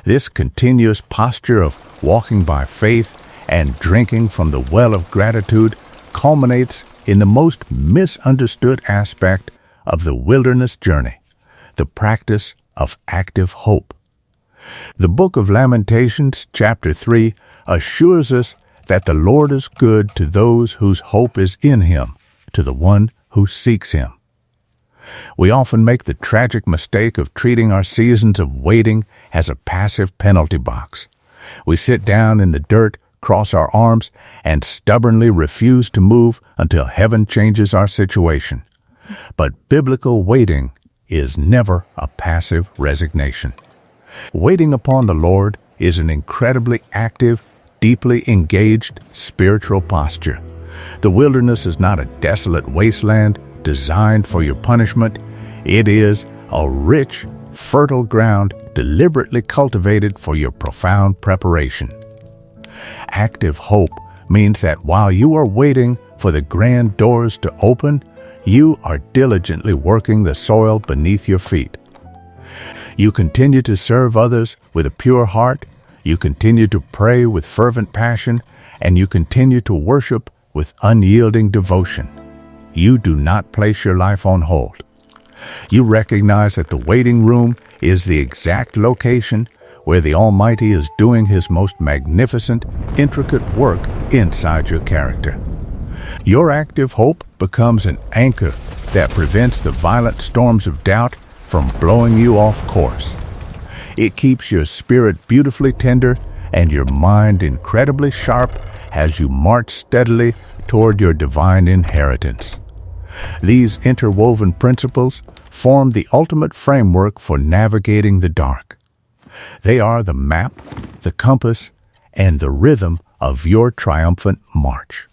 This continuous posture of walking by faith and drinking from the well of gratitude culminates in the most misunderstood aspect of the wilderness journey, the practice of active hope. The book of Lamentations, chapter 3, assures us that the Lord is good to those whose hope is in Him, to the one who seeks Him. We often make the tragic mistake of treating our seasons of waiting as a passive penalty box. We sit down in the dirt, cross our arms, and stubbornly refuse to move until heaven changes our situation. But biblical waiting is never a passive resignation. Waiting upon the Lord is an incredibly active, deeply engaged spiritual posture. The wilderness is not a desolate wasteland designed for your punishment. It is a rich, fertile ground deliberately cultivated for your profound preparation. Active hope means that while you are waiting for the grand doors to open, you are diligently working the soil beneath your feet. You continue to serve others with a pure heart, you continue to pray with fervent passion, and you continue to worship with unyielding devotion. You do not place your life on hold. You recognize that the waiting room is the exact location where the Almighty is doing His most magnificent, intricate work inside your character. Your active hope becomes an anchor that prevents the violent storms of doubt from blowing you off course. It keeps your spirit beautifully tender and your mind incredibly sharp as you march steadily toward your divine inheritance. These interwoven principles form the ultimate framework for navigating the dark. They are the map, the compass, and the rhythm of your triumphant march.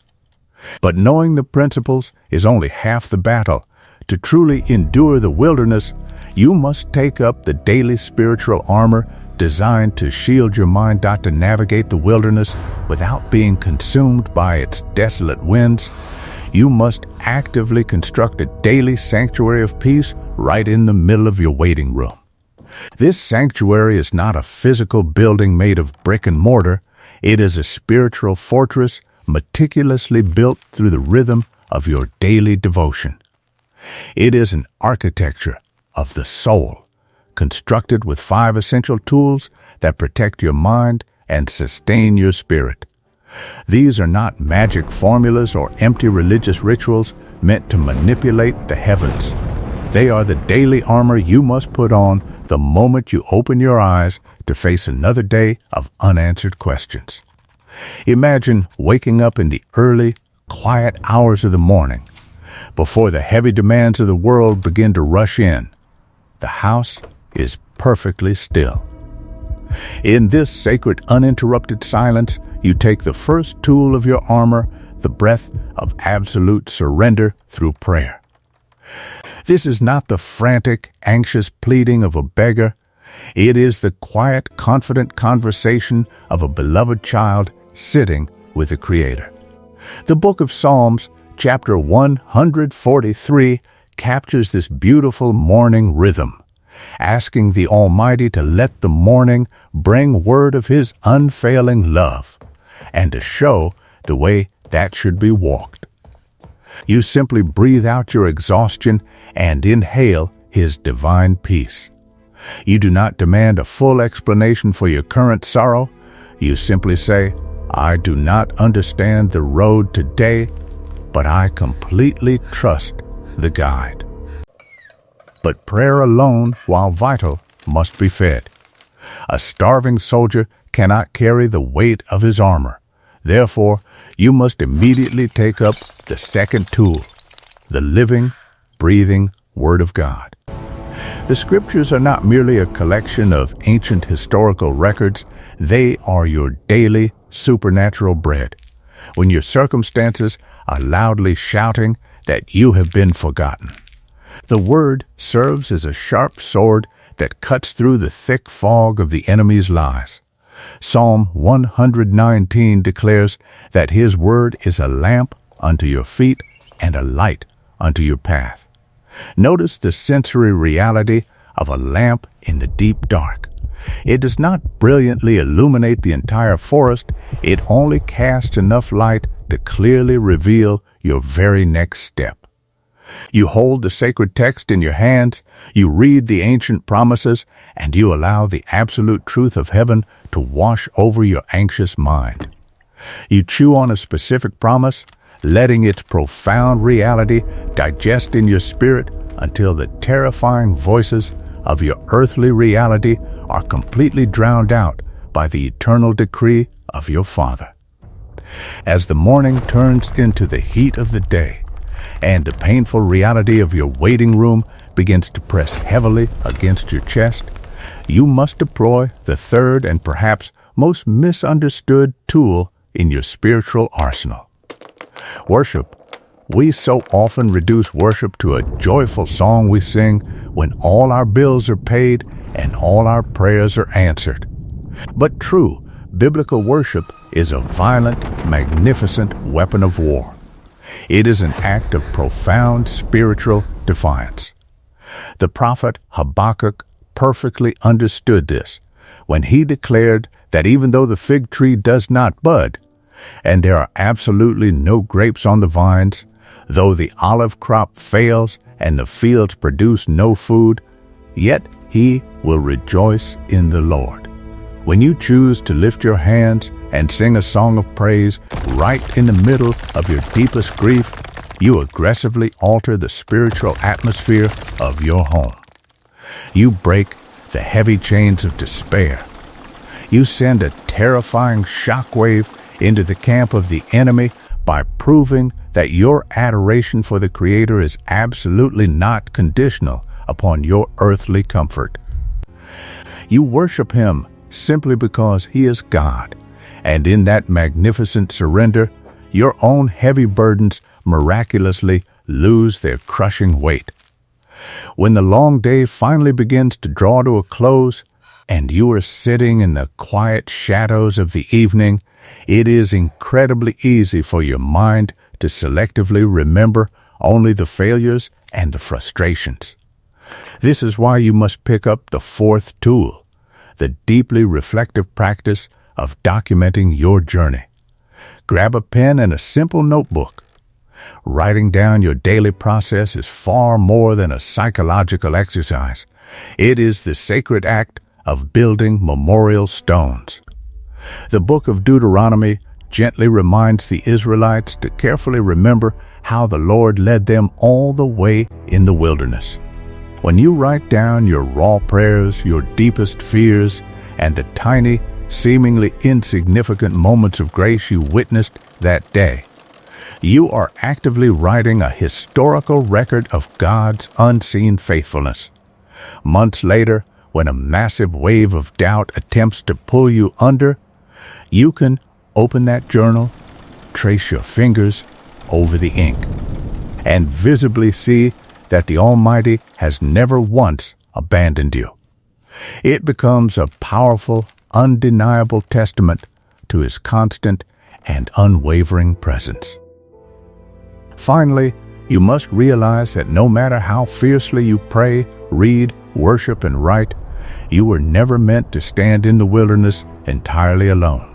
But knowing the principles is only half the battle. To truly endure the wilderness, you must take up the daily spiritual armor designed to shield your mind to navigate the wilderness without being consumed by its desolate winds. You must actively construct a daily sanctuary of peace right in the middle of your waiting room. This sanctuary is not a physical building made of brick and mortar. It is a spiritual fortress meticulously built through the rhythm of your daily devotion. It is an architecture of the soul, constructed with 5 essential tools that protect your mind and sustain your spirit. These are not magic formulas or empty religious rituals meant to manipulate the heavens. They are the daily armor you must put on the moment you open your eyes to face another day of unanswered questions. Imagine waking up in the early, quiet hours of the morning, before the heavy demands of the world begin to rush in. The house is perfectly still. In this sacred, uninterrupted silence, you take the first tool of your armor, the breath of absolute surrender through prayer. This is not the frantic, anxious pleading of a beggar. It is the quiet, confident conversation of a beloved child sitting with the Creator. The book of Psalms, chapter 143, captures this beautiful morning rhythm, asking the Almighty to let the morning bring word of His unfailing love, and to show the way that should be walked. You simply breathe out your exhaustion and inhale His divine peace. You do not demand a full explanation for your current sorrow. You simply say, "I do not understand the road today, but I completely trust the guide." But prayer alone, while vital, must be fed. A starving soldier cannot carry the weight of his armor. Therefore, you must immediately take up the second tool, the living, breathing Word of God. The Scriptures are not merely a collection of ancient historical records. They are your daily supernatural bread. When your circumstances are loudly shouting that you have been forgotten, the Word serves as a sharp sword that cuts through the thick fog of the enemy's lies. Psalm 119 declares that His Word is a lamp unto your feet and a light unto your path. Notice the sensory reality of a lamp in the deep dark. It does not brilliantly illuminate the entire forest. It only casts enough light to clearly reveal your very next step. You hold the sacred text in your hands, you read the ancient promises, and you allow the absolute truth of heaven to wash over your anxious mind. You chew on a specific promise, letting its profound reality digest in your spirit until the terrifying voices of your earthly reality are completely drowned out by the eternal decree of your Father. As the morning turns into the heat of the day, and the painful reality of your waiting room begins to press heavily against your chest, you must deploy the third and perhaps most misunderstood tool in your spiritual arsenal: worship. We so often reduce worship to a joyful song we sing when all our bills are paid and all our prayers are answered. But true biblical worship is a violent, magnificent weapon of war. It is an act of profound spiritual defiance. The prophet Habakkuk perfectly understood this when he declared that even though the fig tree does not bud, and there are absolutely no grapes on the vines, though the olive crop fails and the fields produce no food, yet he will rejoice in the Lord. When you choose to lift your hands and sing a song of praise right in the middle of your deepest grief, you aggressively alter the spiritual atmosphere of your home. You break the heavy chains of despair. You send a terrifying shockwave into the camp of the enemy by proving that your adoration for the Creator is absolutely not conditional upon your earthly comfort. You worship Him simply because He is God, and in that magnificent surrender, your own heavy burdens miraculously lose their crushing weight. When the long day finally begins to draw to a close, and you are sitting in the quiet shadows of the evening, it is incredibly easy for your mind to selectively remember only the failures and the frustrations. This is why you must pick up the fourth tool, the deeply reflective practice of documenting your journey. Grab a pen and a simple notebook. Writing down your daily process is far more than a psychological exercise. It is the sacred act of building memorial stones. The book of Deuteronomy gently reminds the Israelites to carefully remember how the Lord led them all the way in the wilderness. When you write down your raw prayers, your deepest fears, and the tiny, seemingly insignificant moments of grace you witnessed that day, you are actively writing a historical record of God's unseen faithfulness. Months later, when a massive wave of doubt attempts to pull you under, you can open that journal, trace your fingers over the ink, and visibly see that the Almighty has never once abandoned you. It becomes a powerful, undeniable testament to His constant and unwavering presence. Finally, you must realize that no matter how fiercely you pray, read, worship, and write, you were never meant to stand in the wilderness entirely alone.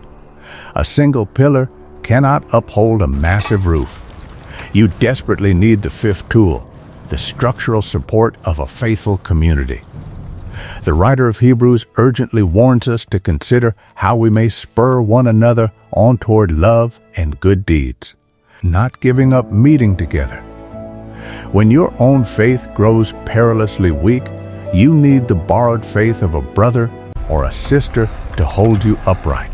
A single pillar cannot uphold a massive roof. You desperately need the fifth tool, the structural support of a faithful community. The writer of Hebrews urgently warns us to consider how we may spur one another on toward love and good deeds, not giving up meeting together. When your own faith grows perilously weak, you need the borrowed faith of a brother or a sister to hold you upright.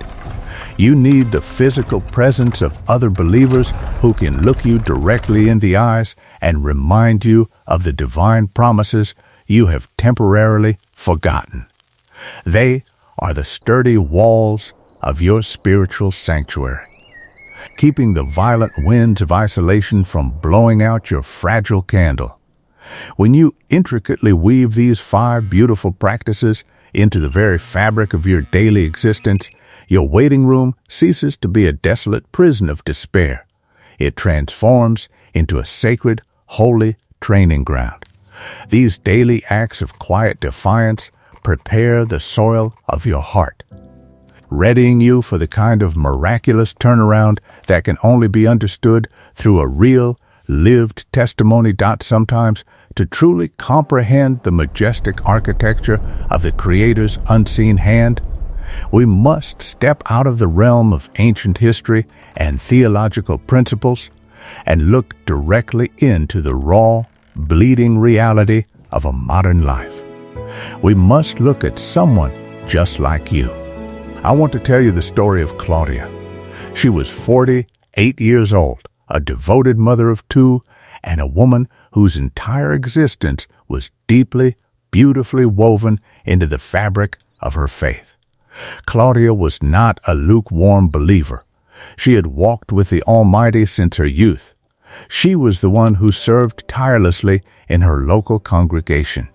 You need the physical presence of other believers who can look you directly in the eyes and remind you of the divine promises you have temporarily forgotten. They are the sturdy walls of your spiritual sanctuary, keeping the violent winds of isolation from blowing out your fragile candle. When you intricately weave these 5 beautiful practices into the very fabric of your daily existence, your waiting room ceases to be a desolate prison of despair. It transforms into a sacred, holy training ground. These daily acts of quiet defiance prepare the soil of your heart, readying you for the kind of miraculous turnaround that can only be understood through a real, lived testimony. Sometimes, to truly comprehend the majestic architecture of the Creator's unseen hand, we must step out of the realm of ancient history and theological principles and look directly into the raw, bleeding reality of a modern life. We must look at someone just like you. I want to tell you the story of Claudia. She was 48 years old, a devoted mother of 2, and a woman whose entire existence was deeply, beautifully woven into the fabric of her faith. Claudia was not a lukewarm believer. She had walked with the Almighty since her youth. She was the one who served tirelessly in her local congregation,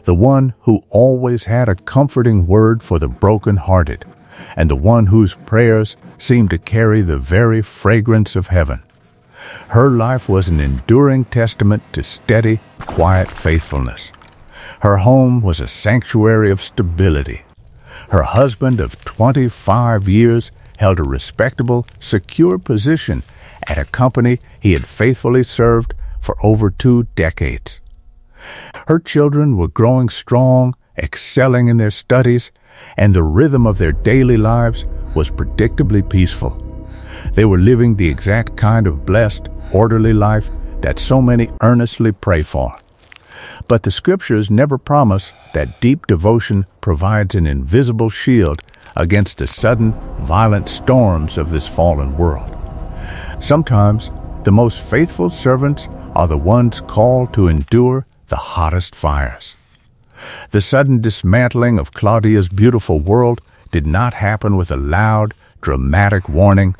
the one who always had a comforting word for the broken-hearted, and the one whose prayers seemed to carry the very fragrance of heaven. Her life was an enduring testament to steady, quiet faithfulness. Her home was a sanctuary of stability. Her husband of 25 years held a respectable, secure position at a company he had faithfully served for over 2 decades. Her children were growing strong, excelling in their studies, and the rhythm of their daily lives was predictably peaceful. They were living the exact kind of blessed, orderly life that so many earnestly pray for. But the Scriptures never promise that deep devotion provides an invisible shield against the sudden, violent storms of this fallen world. Sometimes, the most faithful servants are the ones called to endure the hottest fires. The sudden dismantling of Claudia's beautiful world did not happen with a loud, dramatic warning.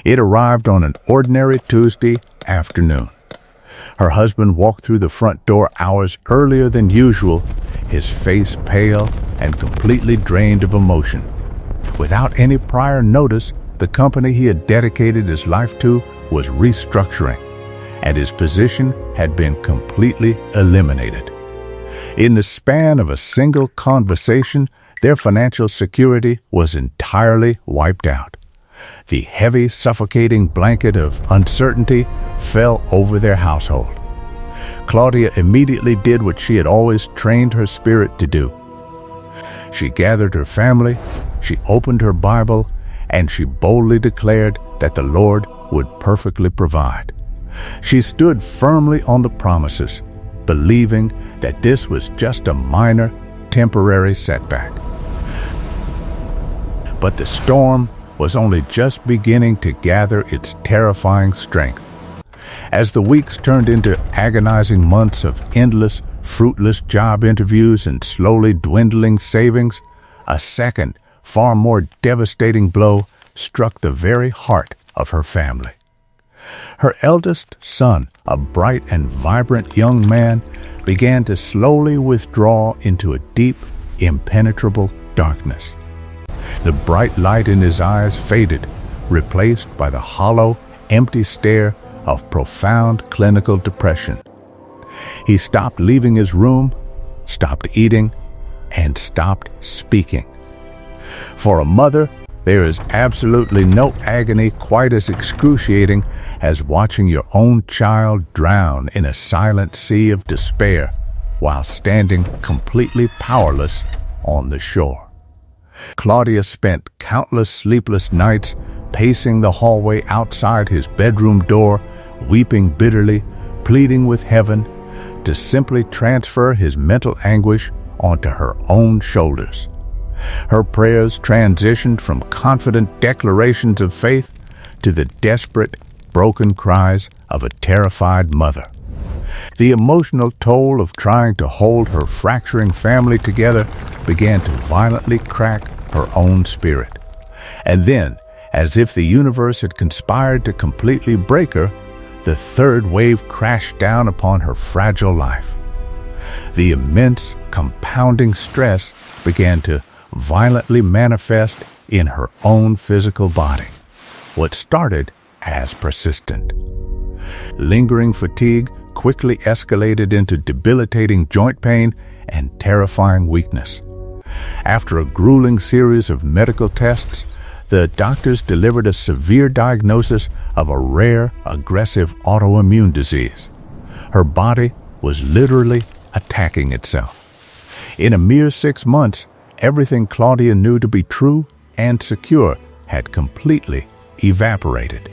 It arrived on an ordinary Tuesday afternoon. Her husband walked through the front door hours earlier than usual, his face pale and completely drained of emotion. Without any prior notice, the company he had dedicated his life to was restructuring, and his position had been completely eliminated. In the span of a single conversation, their financial security was entirely wiped out. The heavy, suffocating blanket of uncertainty fell over their household. Claudia immediately did what she had always trained her spirit to do. She gathered her family, she opened her Bible, and she boldly declared that the Lord would perfectly provide. She stood firmly on the promises, believing that this was just a minor, temporary setback. But the storm was only just beginning to gather its terrifying strength. As the weeks turned into agonizing months of endless, fruitless job interviews and slowly dwindling savings, a second, far more devastating blow struck the very heart of her family. Her eldest son, a bright and vibrant young man, began to slowly withdraw into a deep, impenetrable darkness. The bright light in his eyes faded, replaced by the hollow, empty stare of profound clinical depression. He stopped leaving his room, stopped eating, and stopped speaking. For a mother, there is absolutely no agony quite as excruciating as watching your own child drown in a silent sea of despair while standing completely powerless on the shore. Claudia spent countless sleepless nights pacing the hallway outside his bedroom door, weeping bitterly, pleading with heaven to simply transfer his mental anguish onto her own shoulders. Her prayers transitioned from confident declarations of faith to the desperate, broken cries of a terrified mother. The emotional toll of trying to hold her fracturing family together began to violently crack her own spirit. And then, as if the universe had conspired to completely break her, the third wave crashed down upon her fragile life. The immense, compounding stress began to violently manifest in her own physical body, what started as persistent. Lingering fatigue quickly escalated into debilitating joint pain and terrifying weakness. After a grueling series of medical tests, the doctors delivered a severe diagnosis of a rare, aggressive autoimmune disease. Her body was literally attacking itself. In a mere 6 months, everything Claudia knew to be true and secure had completely evaporated.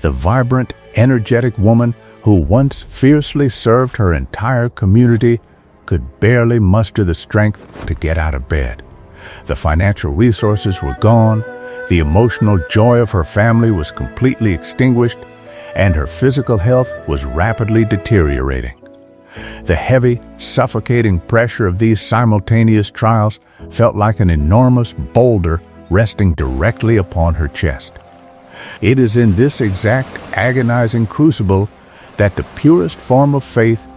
The vibrant, energetic woman who once fiercely served her entire community could barely muster the strength to get out of bed. The financial resources were gone, the emotional joy of her family was completely extinguished, and her physical health was rapidly deteriorating. The heavy, suffocating pressure of these simultaneous trials felt like an enormous boulder resting directly upon her chest. It is in this exact agonizing crucible that the purest form of faith